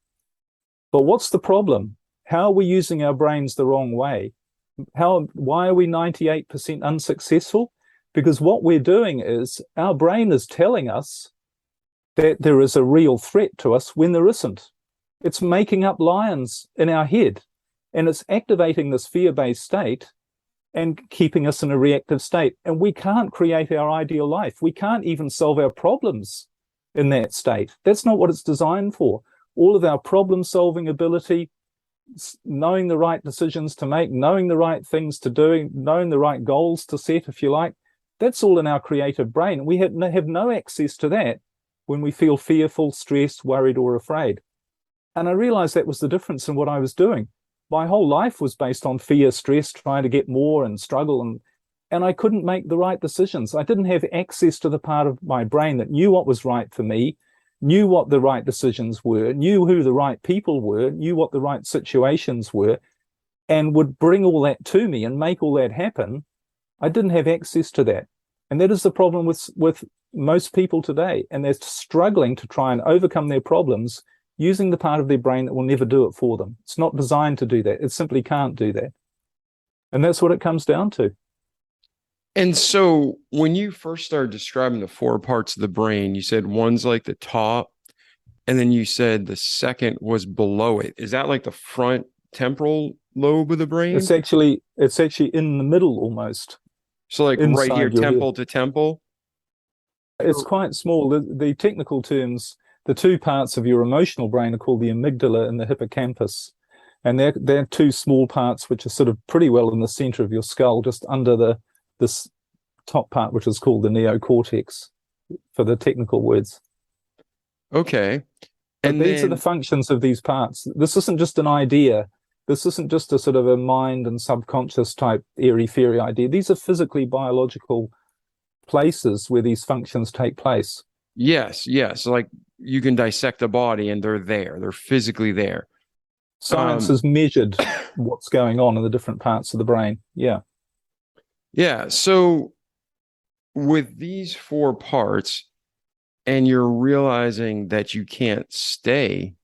But what's the problem? How are we using our brains the wrong way? Why are we 98% unsuccessful? Because what we're doing is our brain is telling us that there is a real threat to us when there isn't. It's making up lions in our head, and it's activating this fear-based state and keeping us in a reactive state. And we can't create our ideal life. We can't even solve our problems in that state. That's not what it's designed for. All of our problem-solving ability, knowing the right decisions to make, knowing the right things to do, knowing the right goals to set, if you like, that's all in our creative brain. We have no access to that when we feel fearful, stressed, worried, or afraid. And I realized that was the difference in what I was doing. My whole life was based on fear, stress, trying to get more and struggle. and I couldn't make the right decisions. I didn't have access to the part of my brain that knew what was right for me, knew what the right decisions were, knew who the right people were, knew what the right situations were, and would bring all that to me and make all that happen. I didn't have access to that. And that is the problem with most people today. And they're struggling to try and overcome their problems using the part of their brain that will never do it for them. It's not designed to do that. It simply can't do that. And that's what it comes down to. And so when you first started describing the four parts of the brain, you said one's like the top, and then you said the second was below it. Is that like the front temporal lobe of the brain? It's actually in the middle almost. So like right here, temple to temple? It's quite small. The technical terms, the two parts of your emotional brain are called the amygdala and the hippocampus. And they're two small parts which are sort of pretty well in the center of your skull, just under this top part, which is called the neocortex for the technical words. Okay. And these are the functions of these parts. This isn't just an idea. This isn't just a sort of a mind and subconscious type airy-fairy idea. These are physically biological places where these functions take place. Yes. Like you can dissect a body and they're there. They're physically there. Science has measured what's going on in the different parts of the brain. Yeah. Yeah. So with these four parts, and you're realizing that you can't stay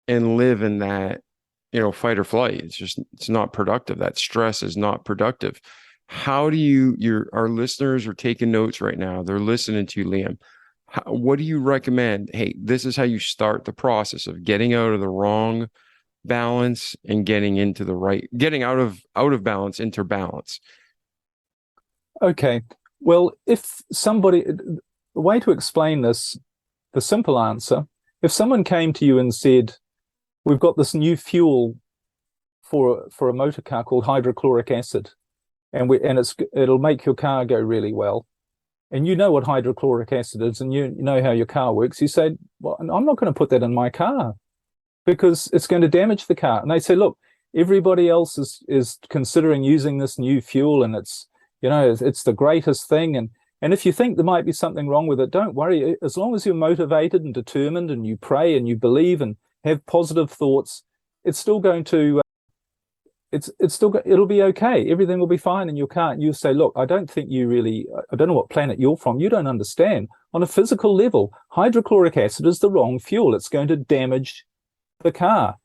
and live in that, fight or flight. It's not productive. That stress is not productive. How do our listeners are taking notes right now. They're listening to you, Liam. What do you recommend? Hey, this is how you start the process of getting out of the wrong balance and getting into the right, getting out of balance into balance. Okay. Well, the way to explain this, the simple answer, if someone came to you and said, we've got this new fuel for a motor car called hydrochloric acid, and it'll make your car go really well, and you know what hydrochloric acid is, and you know how your car works, you say, well, I'm not going to put that in my car because it's going to damage the car. And they say, look, everybody else is considering using this new fuel, and it's the greatest thing. And if you think there might be something wrong with it, don't worry. As long as you're motivated and determined and you pray and you believe and have positive thoughts, it's still going to, it'll be okay. Everything will be fine in your car. And you say, look, I don't know what planet you're from. You don't understand. On a physical level, hydrochloric acid is the wrong fuel. It's going to damage the car.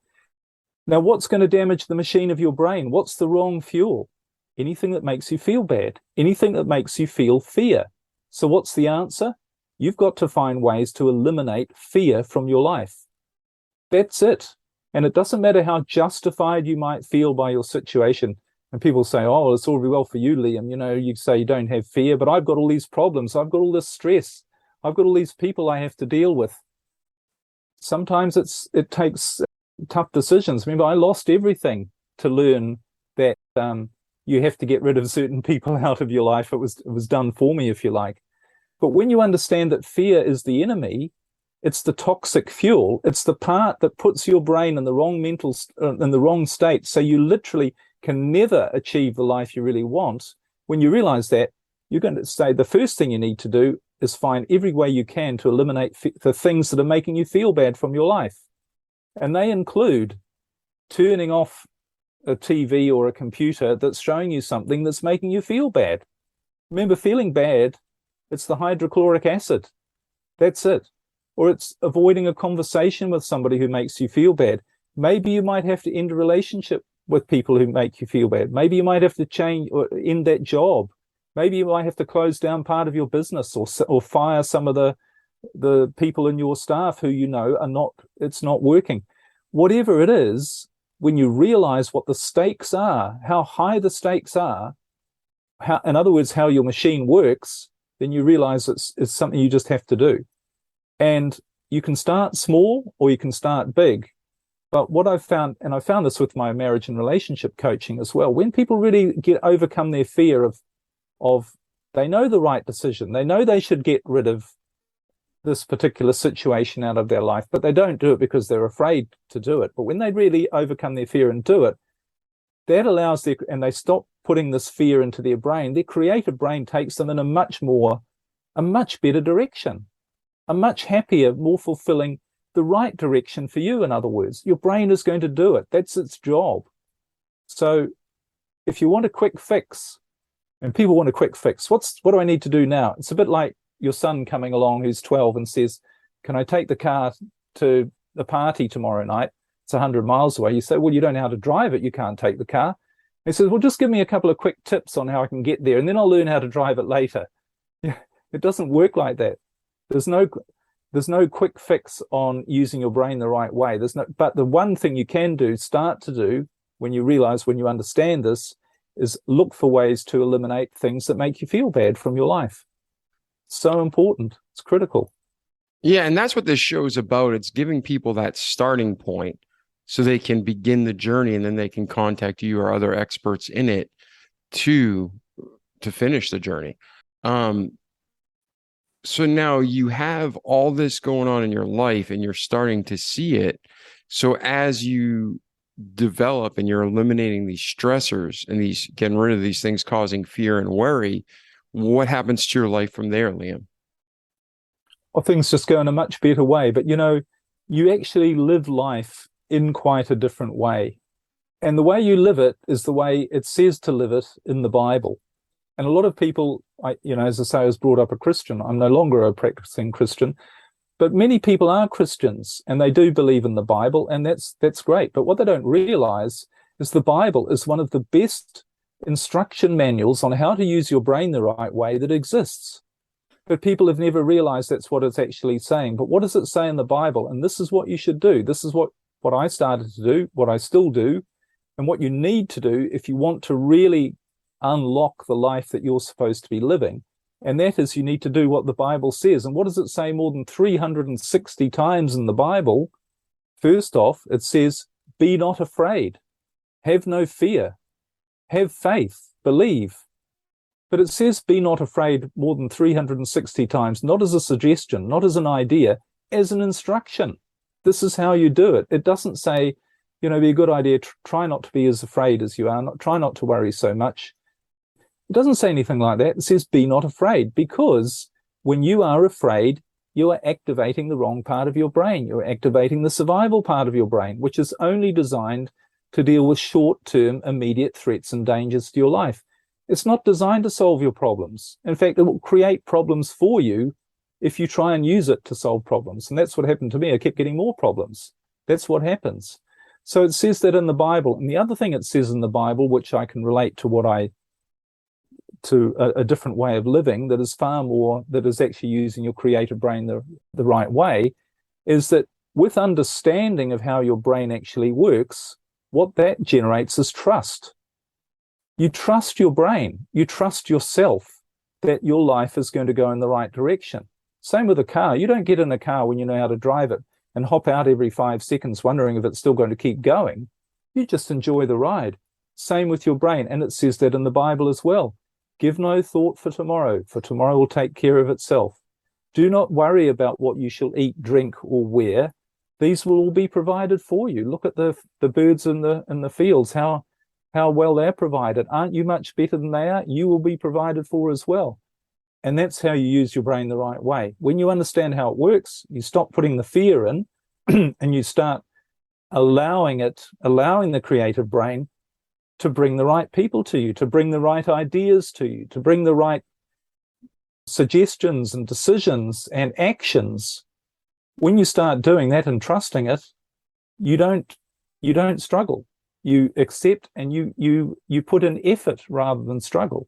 Now, what's going to damage the machine of your brain? What's the wrong fuel? Anything that makes you feel bad, anything that makes you feel fear. So what's the answer? You've got to find ways to eliminate fear from your life. That's it. And it doesn't matter how justified you might feel by your situation. And people say, oh, it's all very well for you, Liam. You say you don't have fear, but I've got all these problems. I've got all this stress. I've got all these people I have to deal with. Sometimes it takes tough decisions. Remember, I lost everything to learn that you have to get rid of certain people out of your life. It was done for me, if you like. But when you understand that fear is the enemy, it's the toxic fuel. It's the part that puts your brain in the wrong in the wrong state. So you literally can never achieve the life you really want. When you realize that, you're going to say the first thing you need to do is find every way you can to eliminate the things that are making you feel bad from your life. And they include turning off a TV or a computer that's showing you something that's making you feel bad. Remember, feeling bad, it's the hydrochloric acid. That's it. Or it's avoiding a conversation with somebody who makes you feel bad. Maybe you might have to end a relationship with people who make you feel bad. Maybe you might have to change or end that job. Maybe you might have to close down part of your business or fire some of the people in your staff who it's not working. Whatever it is, when you realize what the stakes are, how high the stakes are, in other words, how your machine works, then you realize it's something you just have to do. And you can start small or you can start big. But what I've found, and I found this with my marriage and relationship coaching as well, when people really overcome their fear of they know the right decision, they know they should get rid of this particular situation out of their life, but they don't do it because they're afraid to do it. But when they really overcome their fear and do it, that allows and they stop putting this fear into their brain, their creative brain takes them in a much better direction, a much happier, more fulfilling, the right direction for you. In other words, your brain is going to do it. That's its job. So if you want a quick fix, and people want a quick fix, what do I need to do now? It's a bit like your son coming along who's 12 and says, can I take the car to the party tomorrow night? It's 100 miles away. You say, well, you don't know how to drive it. You can't take the car. He says, well, just give me a couple of quick tips on how I can get there, and then I'll learn how to drive it later. Yeah, it doesn't work like that. There's no quick fix on using your brain the right way. But the one thing you can start to do when you understand this, is look for ways to eliminate things that make you feel bad from your life. So important. It's critical. Yeah, and that's what this show is about. It's giving people that starting point so they can begin the journey, and then they can contact you or other experts in it to finish the journey. So now you have all this going on in your life and you're starting to see it. So as you develop and you're eliminating these stressors and getting rid of these things causing fear and worry, what happens to your life from there, Liam? Well, things just go in a much better way. But, you actually live life in quite a different way. And the way you live it is the way it says to live it in the Bible. And a lot of people, as I say, I was brought up a Christian. I'm no longer a practicing Christian, but many people are Christians and they do believe in the Bible, and that's great. But what they don't realize is the Bible is one of the best instruction manuals on how to use your brain the right way that exists. But people have never realized that's what it's actually saying. But what does it say in the Bible? And this is what you should do. This is what I started to do, what I still do, and what you need to do if you want to really unlock the life that you're supposed to be living. And that is, you need to do what the Bible says. And what does it say more than 360 times in the Bible? First off, it says, be not afraid, have no fear, have faith, believe. But it says, be not afraid more than 360 times, not as a suggestion, not as an idea, as an instruction. This is how you do it. It doesn't say, be a good idea, try not to be as afraid as you are, try not to worry so much. It doesn't say anything like that. It says, be not afraid, because when you are afraid, you are activating the wrong part of your brain. You're activating the survival part of your brain, which is only designed to deal with short-term, immediate threats and dangers to your life. It's not designed to solve your problems. In fact, it will create problems for you if you try and use it to solve problems. And that's what happened to me. I kept getting more problems. That's what happens. So it says that in the Bible. And the other thing it says in the Bible, which I can relate to a different way of living that is actually using your creative brain the right way, is that with understanding of how your brain actually works, what that generates is trust. You trust your brain. You trust yourself that your life is going to go in the right direction. Same with a car. You don't get in a car when you know how to drive it and hop out every 5 seconds wondering if it's still going to keep going. You just enjoy the ride. Same with your brain. And it says that in the Bible as well. Give no thought for tomorrow will take care of itself. Do not worry about what you shall eat, drink, or wear. These will all be provided for you. Look at the birds in the fields, how well they're provided. Aren't you much better than they are? You will be provided for as well. And that's how you use your brain the right way. When you understand how it works, you stop putting the fear in and you start allowing the creative brain to bring the right people to you, to bring the right ideas to you, to bring the right suggestions and decisions and actions. When you start doing that and trusting it, you don't struggle. You accept and you put in effort rather than struggle.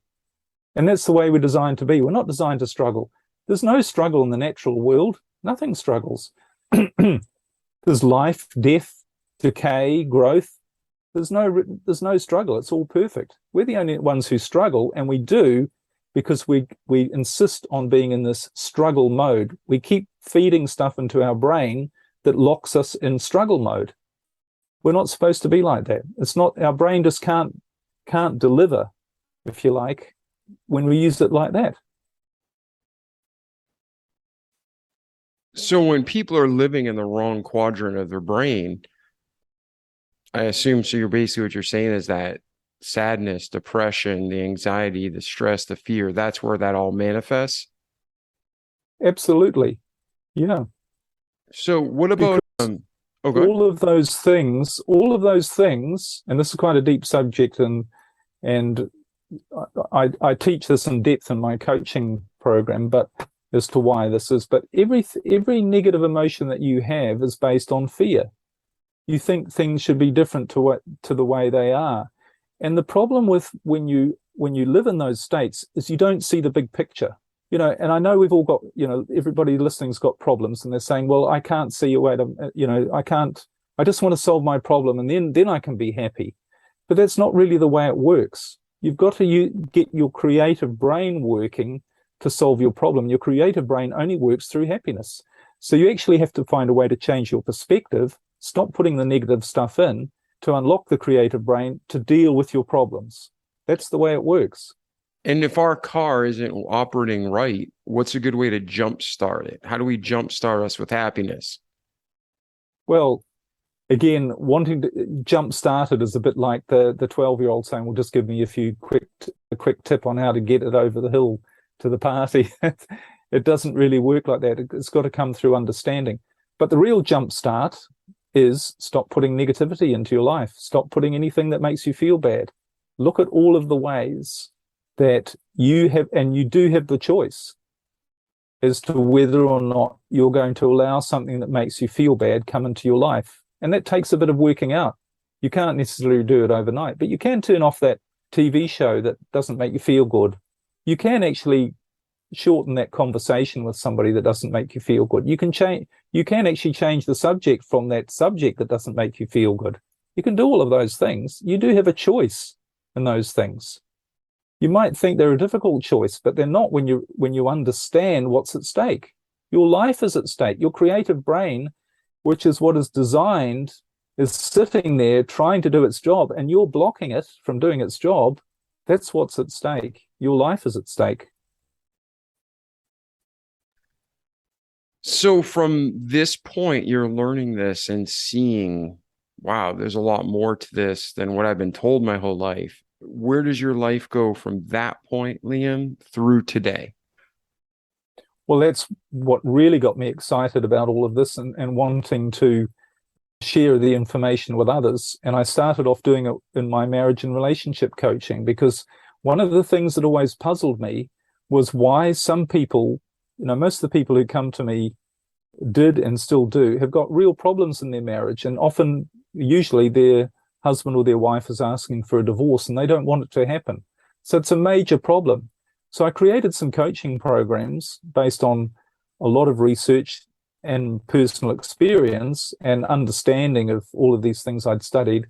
And that's the way we're designed to be. We're not designed to struggle. There's no struggle in the natural world. Nothing struggles. There's life, death, decay, growth. There's no struggle. It's all perfect. We're the only ones who struggle, and we do because we insist on being in this struggle mode. We keep feeding stuff into our brain that locks us in struggle mode. We're not supposed to be like that. It's not, our brain just can't deliver, if you like, when we use it like that. So when people are living in the wrong quadrant of their brain, I assume, so you're basically, what you're saying is that sadness, depression, the anxiety, the stress, the fear, that's where that all manifests. Absolutely. Yeah. So what about oh, go ahead. all of those things, and this is quite a deep subject, and I teach this in depth in my coaching program, but as to why this is, but every negative emotion that you have is based on fear. You think things should be different to the way they are. And the problem with when you live in those states is you don't see the big picture. And I know we've all got, everybody listening's got problems, and they're saying, well, I can't see a way to, I just want to solve my problem and then I can be happy. But that's not really the way it works. You've got to get your creative brain working to solve your problem. Your creative brain only works through happiness. So you actually have to find a way to change your perspective, stop putting the negative stuff in, to unlock the creative brain to deal with your problems. That's the way it works. And if our car isn't operating right, what's a good way to jumpstart it? How do we jumpstart us with happiness? Well, again, wanting to jumpstart it is a bit like the 12-year-old saying, well, just give me a quick tip on how to get it over the hill to the party. It doesn't really work like that. It's got to come through understanding. But the real jumpstart is stop putting negativity into your life. Stop putting anything that makes you feel bad. Look at all of the ways that you have, and you do have the choice as to whether or not you're going to allow something that makes you feel bad come into your life. And that takes a bit of working out. You can't necessarily do it overnight, but you can turn off that TV show that doesn't make you feel good. You can actually shorten that conversation with somebody that doesn't make you feel good. You can actually change the subject from that subject that doesn't make you feel good. You can do all of those things. You do have a choice in those things. You might think they're a difficult choice, but they're not when you understand what's at stake. Your life is at stake. Your creative brain, which is what is designed, is sitting there trying to do its job, and you're blocking it from doing its job. That's what's at stake. Your life is at stake. So from this point, you're learning this and seeing, wow, there's a lot more to this than what I've been told my whole life. Where does your life go from that point, Liam, through today? Well, that's what really got me excited about all of this and wanting to share the information with others. And I started off doing it in my marriage and relationship coaching, because one of the things that always puzzled me was why some people, most of the people who come to me did and still do have got real problems in their marriage. And often, usually their husband or their wife is asking for a divorce and they don't want it to happen. So it's a major problem. So I created some coaching programs based on a lot of research and personal experience and understanding of all of these things I'd studied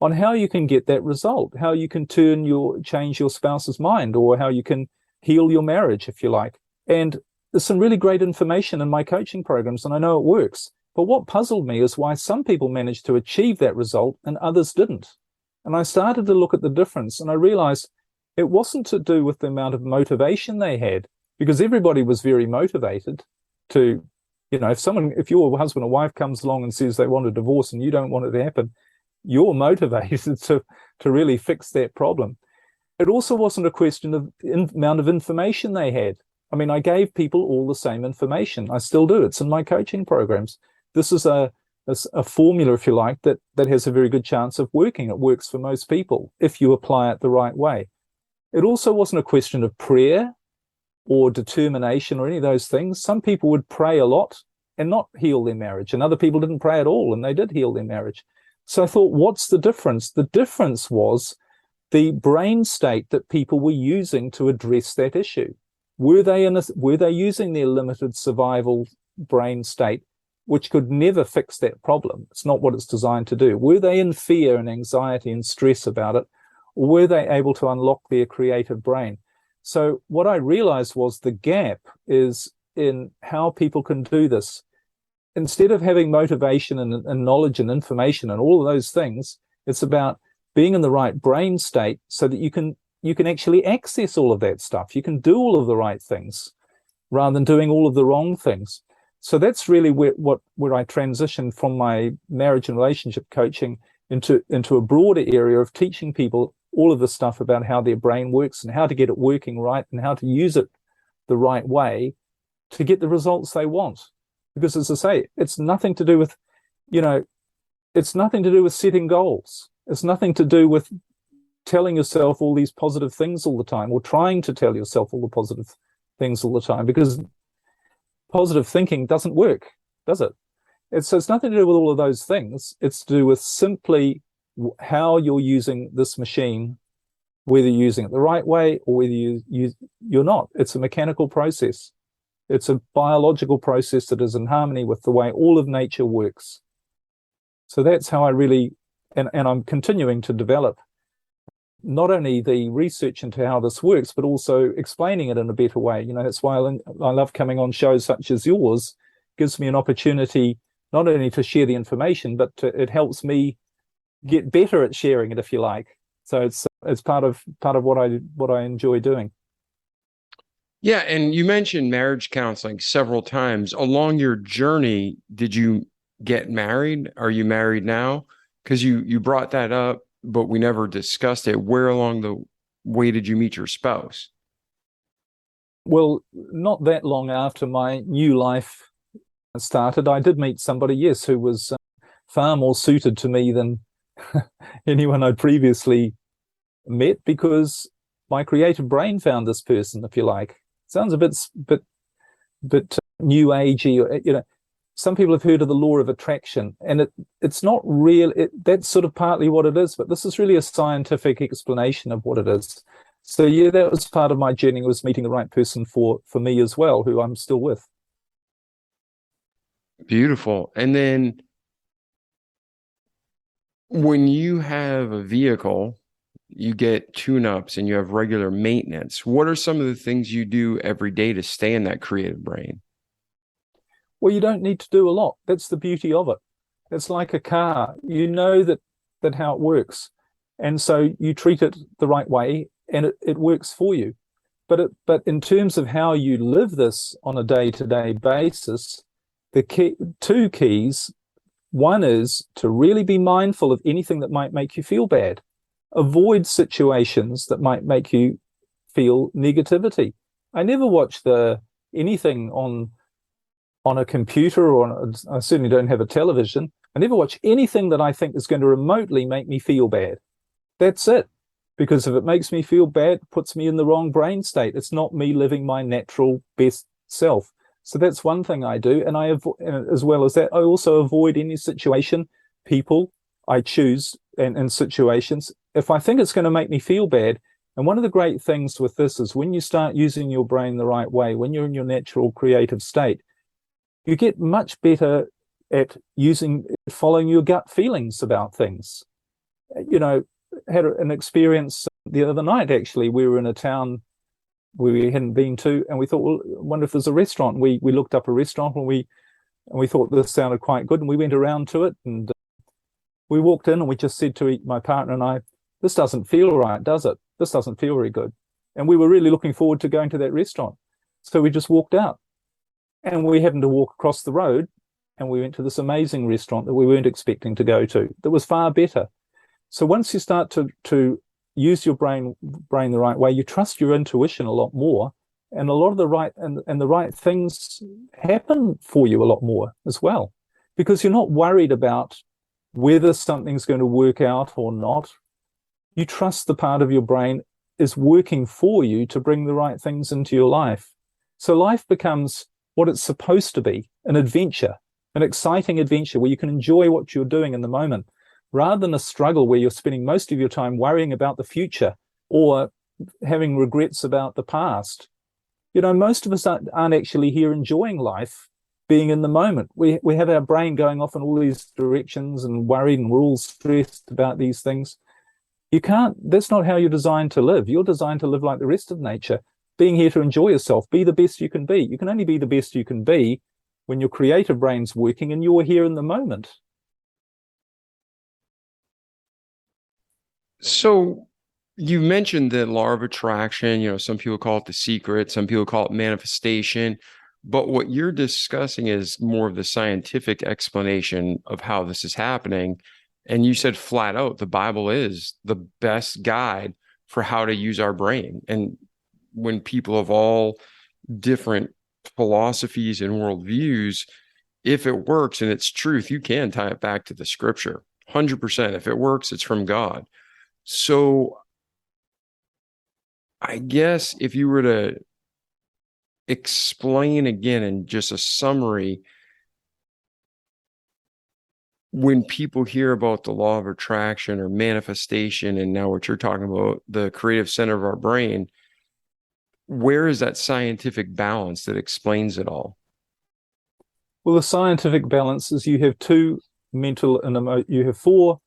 on how you can get that result, how you can change your spouse's mind, or how you can heal your marriage, if you like. And there's some really great information in my coaching programs, and I know it works. But what puzzled me is why some people managed to achieve that result and others didn't. And I started to look at the difference, and I realized it wasn't to do with the amount of motivation they had, because everybody was very motivated to, if your husband or wife comes along and says they want a divorce and you don't want it to happen, you're motivated to really fix that problem. It also wasn't a question of the amount of information they had. I mean, I gave people all the same information. I still do. It's in my coaching programs. This is a formula, if you like, that has a very good chance of working. It works for most people if you apply it the right way. It also wasn't a question of prayer or determination or any of those things. Some people would pray a lot and not heal their marriage, and other people didn't pray at all and they did heal their marriage. So I thought, what's the difference? The difference was the brain state that people were using to address that issue. Were they using their limited survival brain state, which could never fix that problem? It's not what it's designed to do. Were they in fear and anxiety and stress about it? Or were they able to unlock their creative brain? So what I realized was the gap is in how people can do this. Instead of having motivation and knowledge and information and all of those things, it's about being in the right brain state so that you can actually access all of that stuff. You can do all of the right things rather than doing all of the wrong things. So that's really where I transitioned from my marriage and relationship coaching into a broader area of teaching people all of the stuff about how their brain works and how to get it working right and how to use it the right way to get the results they want. Because as I say, it's nothing to do with, it's nothing to do with setting goals. It's nothing to do with telling yourself all these positive things all the time, or trying to tell yourself all the positive things all the time, because positive thinking doesn't work, does it? It's nothing to do with all of those things. It's to do with simply how you're using this machine, whether you're using it the right way or whether you're not. It's a mechanical process. It's a biological process that is in harmony with the way all of nature works. So that's how I really, and I'm continuing to develop not only the research into how this works, but also explaining it in a better way. That's why I love coming on shows such as yours. It gives me an opportunity not only to share the information, but it helps me get better at sharing it, if you like. So it's part of what I enjoy doing. Yeah, and you mentioned marriage counseling several times. Along your journey, did you get married? Are you married now? Because you brought that up, but we never discussed it. Where along the way did you meet your spouse? Well, not that long after my new life started, I did meet somebody, yes, who was far more suited to me than anyone I'd previously met, because my creative brain found this person, if you like. Sounds a bit new agey. Some people have heard of the law of attraction, and it's not real. That's sort of partly what it is, but this is really a scientific explanation of what it is. So yeah, that was part of my journey, was meeting the right person for me as well, who I'm still with. Beautiful. And then when you have a vehicle, you get tune-ups and you have regular maintenance. What are some of the things you do every day to stay in that creative brain? Well, you don't need to do a lot. That's the beauty of it. It's like a car. You know that how it works. And so you treat it the right way and it works for you. But in terms of how you live this on a day-to-day basis, the two keys, one is to really be mindful of anything that might make you feel bad. Avoid situations that might make you feel negativity. I never watch anything on a computer, or I certainly don't have a television. I never watch anything that I think is going to remotely make me feel bad. That's it. Because if it makes me feel bad, it puts me in the wrong brain state. It's not me living my natural best self. So that's one thing I do. And as well as that, I also avoid any situation, people I choose and situations, if I think it's going to make me feel bad. And one of the great things with this is when you start using your brain the right way, when you're in your natural creative state, you get much better at following your gut feelings about things. Had an experience the other night, actually. We were in a town we hadn't been to, and we thought, well, I wonder if there's a restaurant. We looked up a restaurant, and we thought this sounded quite good, and we went around to it, and we walked in, and we just said to my partner and I, this doesn't feel right, does it? This doesn't feel very good. And we were really looking forward to going to that restaurant. So we just walked out, and we happened to walk across the road, and we went to this amazing restaurant that we weren't expecting to go to, that was far better. So once you start to use your brain the right way, you trust your intuition a lot more, and a lot of the right things happen for you a lot more as well, because you're not worried about whether something's going to work out or not. You trust the part of your brain is working for you to bring the right things into your life. So life becomes what it's supposed to be, an adventure, an exciting adventure where you can enjoy what you're doing in the moment, rather than a struggle where you're spending most of your time worrying about the future or having regrets about the past. Most of us aren't actually here enjoying life, being in the moment. We have our brain going off in all these directions and worried, and we're all stressed about these things. That's not how you're designed to live. You're designed to live like the rest of nature, being here to enjoy yourself, be the best you can be. You can only be the best you can be when your creative brain's working and you're here in the moment. So you mentioned the law of attraction. Some people call it the secret, some people call it manifestation, but what you're discussing is more of the scientific explanation of how this is happening. And you said flat out, the Bible is the best guide for how to use our brain. And when people of all different philosophies and worldviews, if it works and it's truth, you can tie it back to the scripture. 100%. If it works, it's from God. So I guess if you were to explain again in just a summary, when people hear about the law of attraction or manifestation, and now what you're talking about, the creative center of our brain, where is that scientific balance that explains it all? Well, the scientific balance is you have two mental and you have four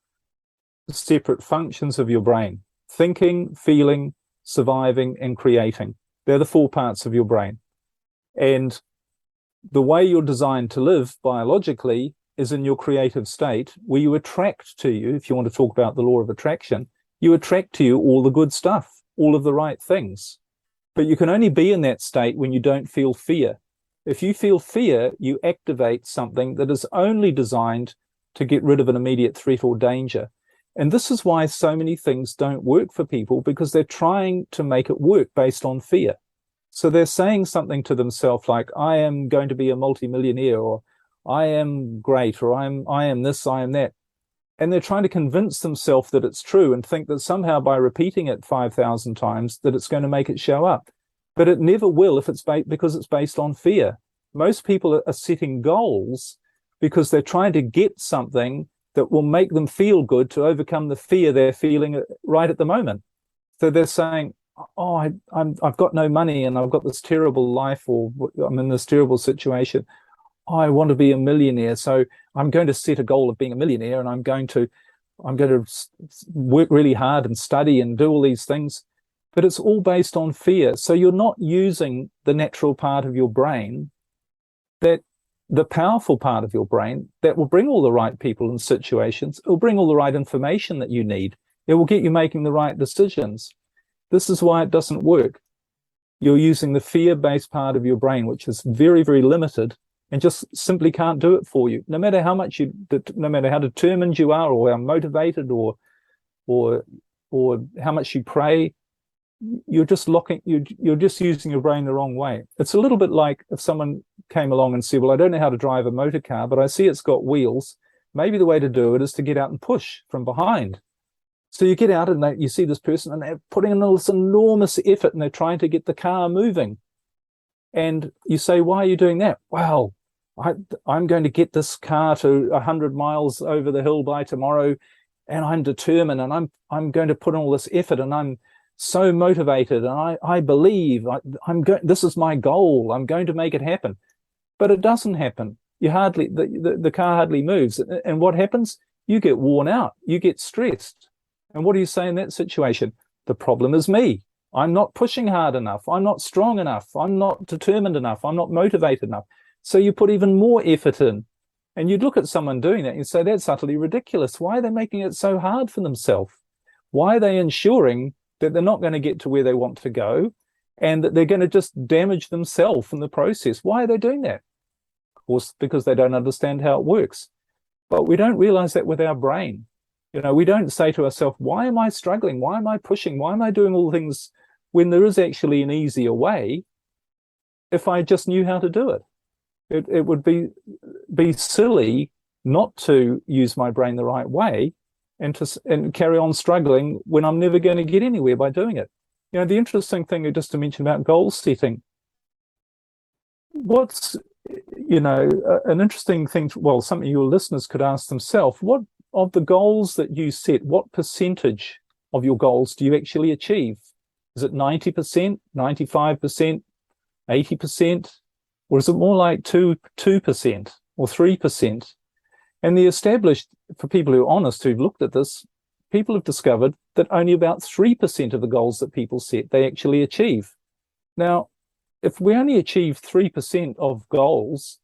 separate functions of your brain: thinking, feeling, surviving, and creating. They're the four parts of your brain. And the way you're designed to live biologically is in your creative state, where you attract to you, if you want to talk about the law of attraction, you attract to you all the good stuff, all of the right things. But you can only be in that state when you don't feel fear. If you feel fear, you activate something that is only designed to get rid of an immediate threat or danger. And this is why so many things don't work for people, because they're trying to make it work based on fear. So they're saying something to themselves like, I am going to be a multimillionaire, or I am great, or I am this, I am that. And they're trying to convince themselves that it's true and think that somehow by repeating it 5,000 times that it's going to make it show up. But it never will if it's because it's based on fear. Most people are setting goals because they're trying to get something that will make them feel good to overcome the fear they're feeling right at the moment. So they're saying, oh, I've got no money and I've got this terrible life, or I'm in this terrible situation. I want to be a millionaire, so I'm going to set a goal of being a millionaire, and I'm going to work really hard and study and do all these things. But it's all based on fear. So you're not using the natural part of your brain, that the powerful part of your brain that will bring all the right people and situations. It will bring all the right information that you need. It will get you making the right decisions. This is why it doesn't work. You're using the fear-based part of your brain, which is very, very limited, and just simply can't do it for you. No matter how determined you are, or how motivated, or how much you pray, you're just using your brain the wrong way. It's a little bit like if someone came along and said, well, I don't know how to drive a motor car, but I see it's got wheels. Maybe the way to do it is to get out and push from behind. So you get out and you see this person, and they're putting in this enormous effort, and they're trying to get the car moving. And you say, why are you doing that? Well, I'm going to get this car to 100 miles over the hill by tomorrow, and I'm determined, and I'm going to put in all this effort, and I'm so motivated, and I believe this is my goal. I'm going to make it happen. But it doesn't happen. The car hardly moves. And what happens? You get worn out. You get stressed. And what do you say in that situation? The problem is me. I'm not pushing hard enough. I'm not strong enough. I'm not determined enough. I'm not motivated enough. So you put even more effort in. And you'd look at someone doing that and you say, that's utterly ridiculous. Why are they making it so hard for themselves? Why are they ensuring that they're not going to get to where they want to go, and that they're going to just damage themselves in the process? Why are they doing that? Of course, because they don't understand how it works. But we don't realize that with our brain. We don't say to ourselves, why am I struggling? Why am I pushing? Why am I doing all the things when there is actually an easier way if I just knew how to do it? It would be silly not to use my brain the right way and carry on struggling when I'm never going to get anywhere by doing it. The interesting thing, just to mention about goal setting, what's, an interesting thing, something your listeners could ask themselves, what of the goals that you set, what percentage of your goals do you actually achieve? Is it 90%, 95%, 80%? Or is it more like 2% or 3%? And for people who are honest, who've looked at this, people have discovered that only about 3% of the goals that people set, they actually achieve. Now, if we only achieve 3% of goals,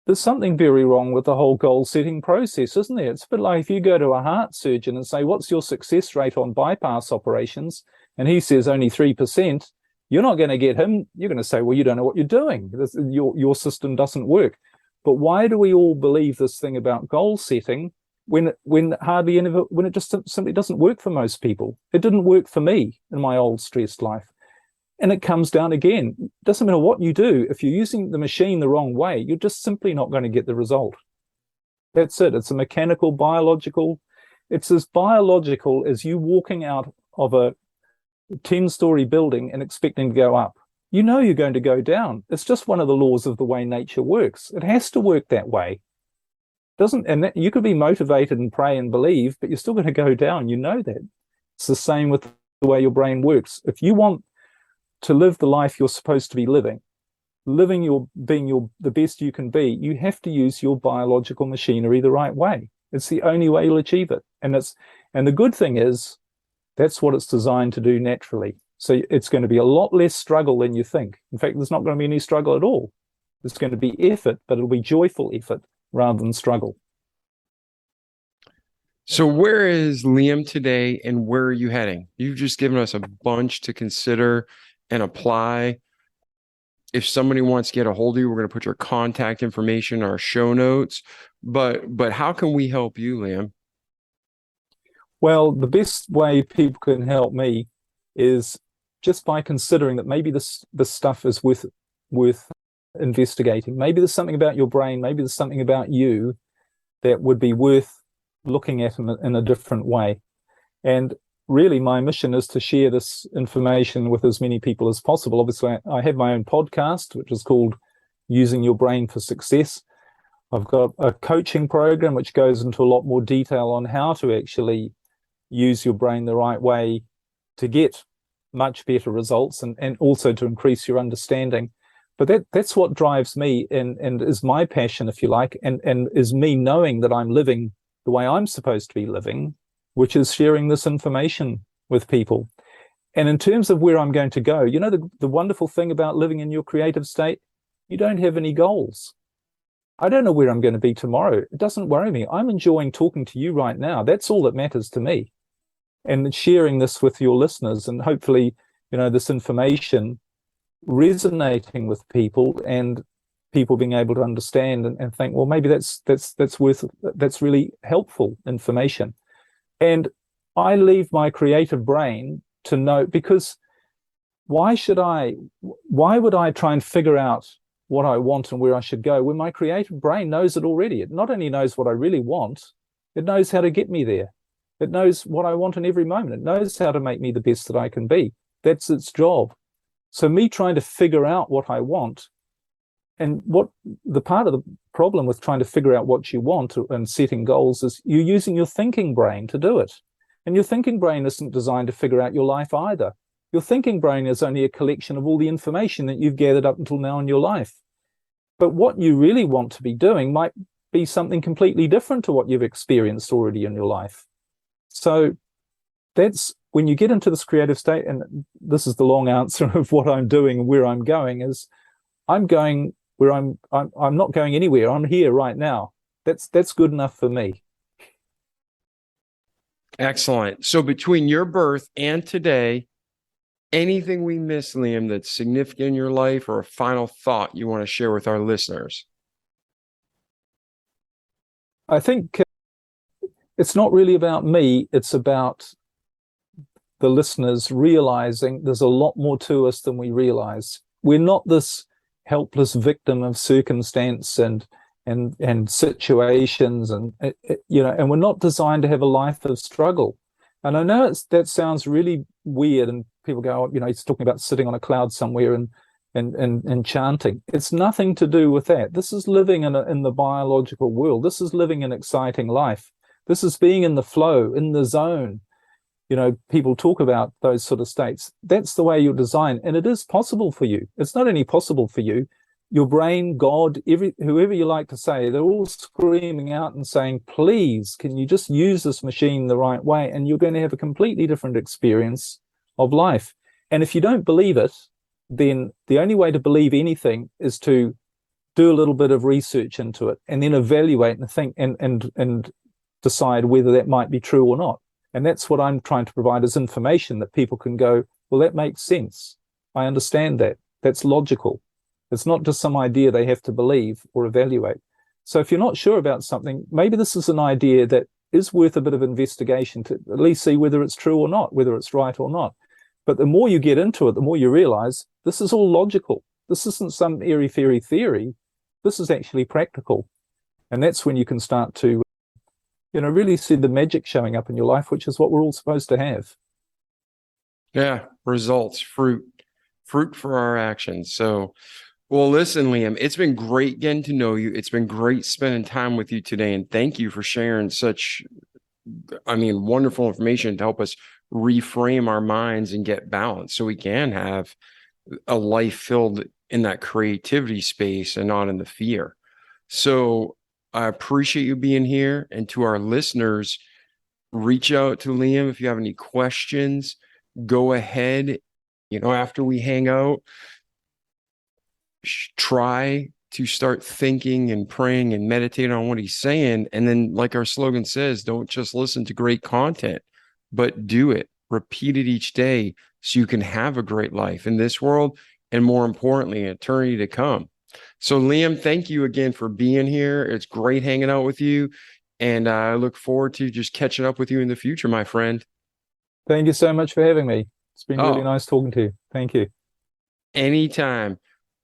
there's something very wrong with the whole goal setting process, isn't there? It's a bit like if you go to a heart surgeon and say, what's your success rate on bypass operations? And he says only 3%. You're not going to get him. You're going to say, well, you don't know what you're doing. Your system doesn't work. But why do we all believe this thing about goal setting? when it just simply doesn't work for most people. It didn't work for me in my old stressed life. And it comes down again. It doesn't matter what you do. If you're using the machine the wrong way, you're just simply not going to get the result. That's it. It's a mechanical, biological. It's as biological as you walking out of a 10-story building and expecting to go up. You know you're going to go down. It's just one of the laws of the way nature works. It has to work that way. You could be motivated and pray and believe, but you're still going to go down. You know that. It's the same with the way your brain works. If you want to live the life you're supposed to be living the best you can be, you have to use your biological machinery the right way. It's the only way you'll achieve it. And the good thing is that's what it's designed to do naturally. So it's going to be a lot less struggle than you think. In fact, there's not going to be any struggle at all. There's going to be effort, but it'll be joyful effort rather than struggle. So where is Liam today, and where are you heading? You've just given us a bunch to consider and apply. If somebody wants to get a hold of you, we're going to put your contact information in our show notes. But how can we help you, Liam? Well, the best way people can help me is just by considering that maybe this stuff is worth investigating. Maybe there's something about your brain, maybe there's something about you that would be worth looking at in a different way. And really, my mission is to share this information with as many people as possible. Obviously, I have my own podcast, which is called Using Your Brain for Success. I've got a coaching program which goes into a lot more detail on how to actually use your brain the right way to get much better results and also to increase your understanding. But that's what drives me and is my passion, if you like, and is me knowing that I'm living the way I'm supposed to be living, which is sharing this information with people. And in terms of where I'm going to go, you know, the wonderful thing about living in your creative state, you don't have any goals. I don't know where I'm going to be tomorrow. It doesn't worry me. I'm enjoying talking to you right now. That's all that matters to me. And sharing this with your listeners, and hopefully, you know, this information resonating with people and people being able to understand and think, well, maybe that's really helpful information. And I leave my creative brain to know, because why would I try and figure out what I want and where I should go when my creative brain knows it already? It not only knows what I really want, it knows how to get me there. It knows what I want in every moment. It knows how to make me the best that I can be. That's its job. So me trying to figure out what I want, and what the part of the problem with trying to figure out what you want and setting goals is you're using your thinking brain to do it. And your thinking brain isn't designed to figure out your life either. Your thinking brain is only a collection of all the information that you've gathered up until now in your life. But what you really want to be doing might be something completely different to what you've experienced already in your life. So that's when you get into this creative state, and this is the long answer of what I'm doing and where I'm going, is I'm going where I'm not going anywhere. I'm here right now. That's good enough for me. Excellent. So between your birth and today, anything we miss, Liam, that's significant in your life, or a final thought you want to share with our listeners? I think it's not really about me. It's about the listeners realizing there's a lot more to us than we realize. We're not this helpless victim of circumstance and situations, and and we're not designed to have a life of struggle. And I know that sounds really weird, and people go, he's talking about sitting on a cloud somewhere and chanting. It's nothing to do with that. This is living in the biological world. This is living an exciting life. This is being in the flow, in the zone. People talk about those sort of states. That's the way you're designed, and it is possible for you. It's not only possible for you, your brain, God, whoever you like to say, they're all screaming out and saying, please, can you just use this machine the right way? And you're going to have a completely different experience of life. And if you don't believe it, then the only way to believe anything is to do a little bit of research into it and then evaluate and think and decide whether that might be true or not. And that's what I'm trying to provide as information that people can go, well, that makes sense. I understand that. That's logical. It's not just some idea they have to believe or evaluate. So if you're not sure about something, maybe this is an idea that is worth a bit of investigation to at least see whether it's true or not, whether it's right or not. But the more you get into it, the more you realize this is all logical. This isn't some airy-fairy theory. This is actually practical. And that's when you can start to, really see the magic showing up in your life, which is what we're all supposed to have. Yeah, results, fruit for our actions. So, well, listen, Liam, it's been great getting to know you. It's been great spending time with you today. And thank you for sharing such, wonderful information to help us reframe our minds and get balance so we can have a life filled in that creativity space and not in the fear. So I appreciate you being here. And to our listeners, reach out to Liam if you have any questions. Go ahead, after we hang out, try to start thinking and praying and meditating on what he's saying. And then, like our slogan says, don't just listen to great content, but do it. Repeat it each day so you can have a great life in this world and, more importantly, an eternity to come. So, Liam, thank you again for being here. It's great hanging out with you. And I look forward to just catching up with you in the future, my friend. Thank you so much for having me. It's been really nice talking to you. Thank you. Anytime.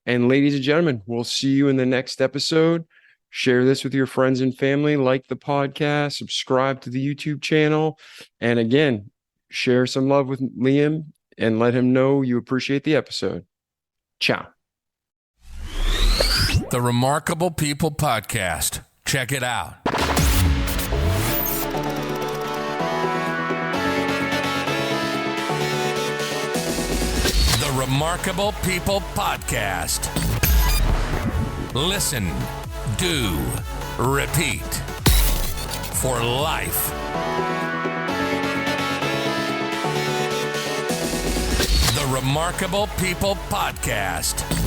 And ladies and gentlemen, we'll see you in the next episode. Share this with your friends and family, like the podcast, subscribe to the YouTube channel. And again, share some love with Liam and let him know you appreciate the episode. Ciao. The Remarkable People Podcast. Check it out. The Remarkable People Podcast. Listen, do, repeat for life. The Remarkable People Podcast.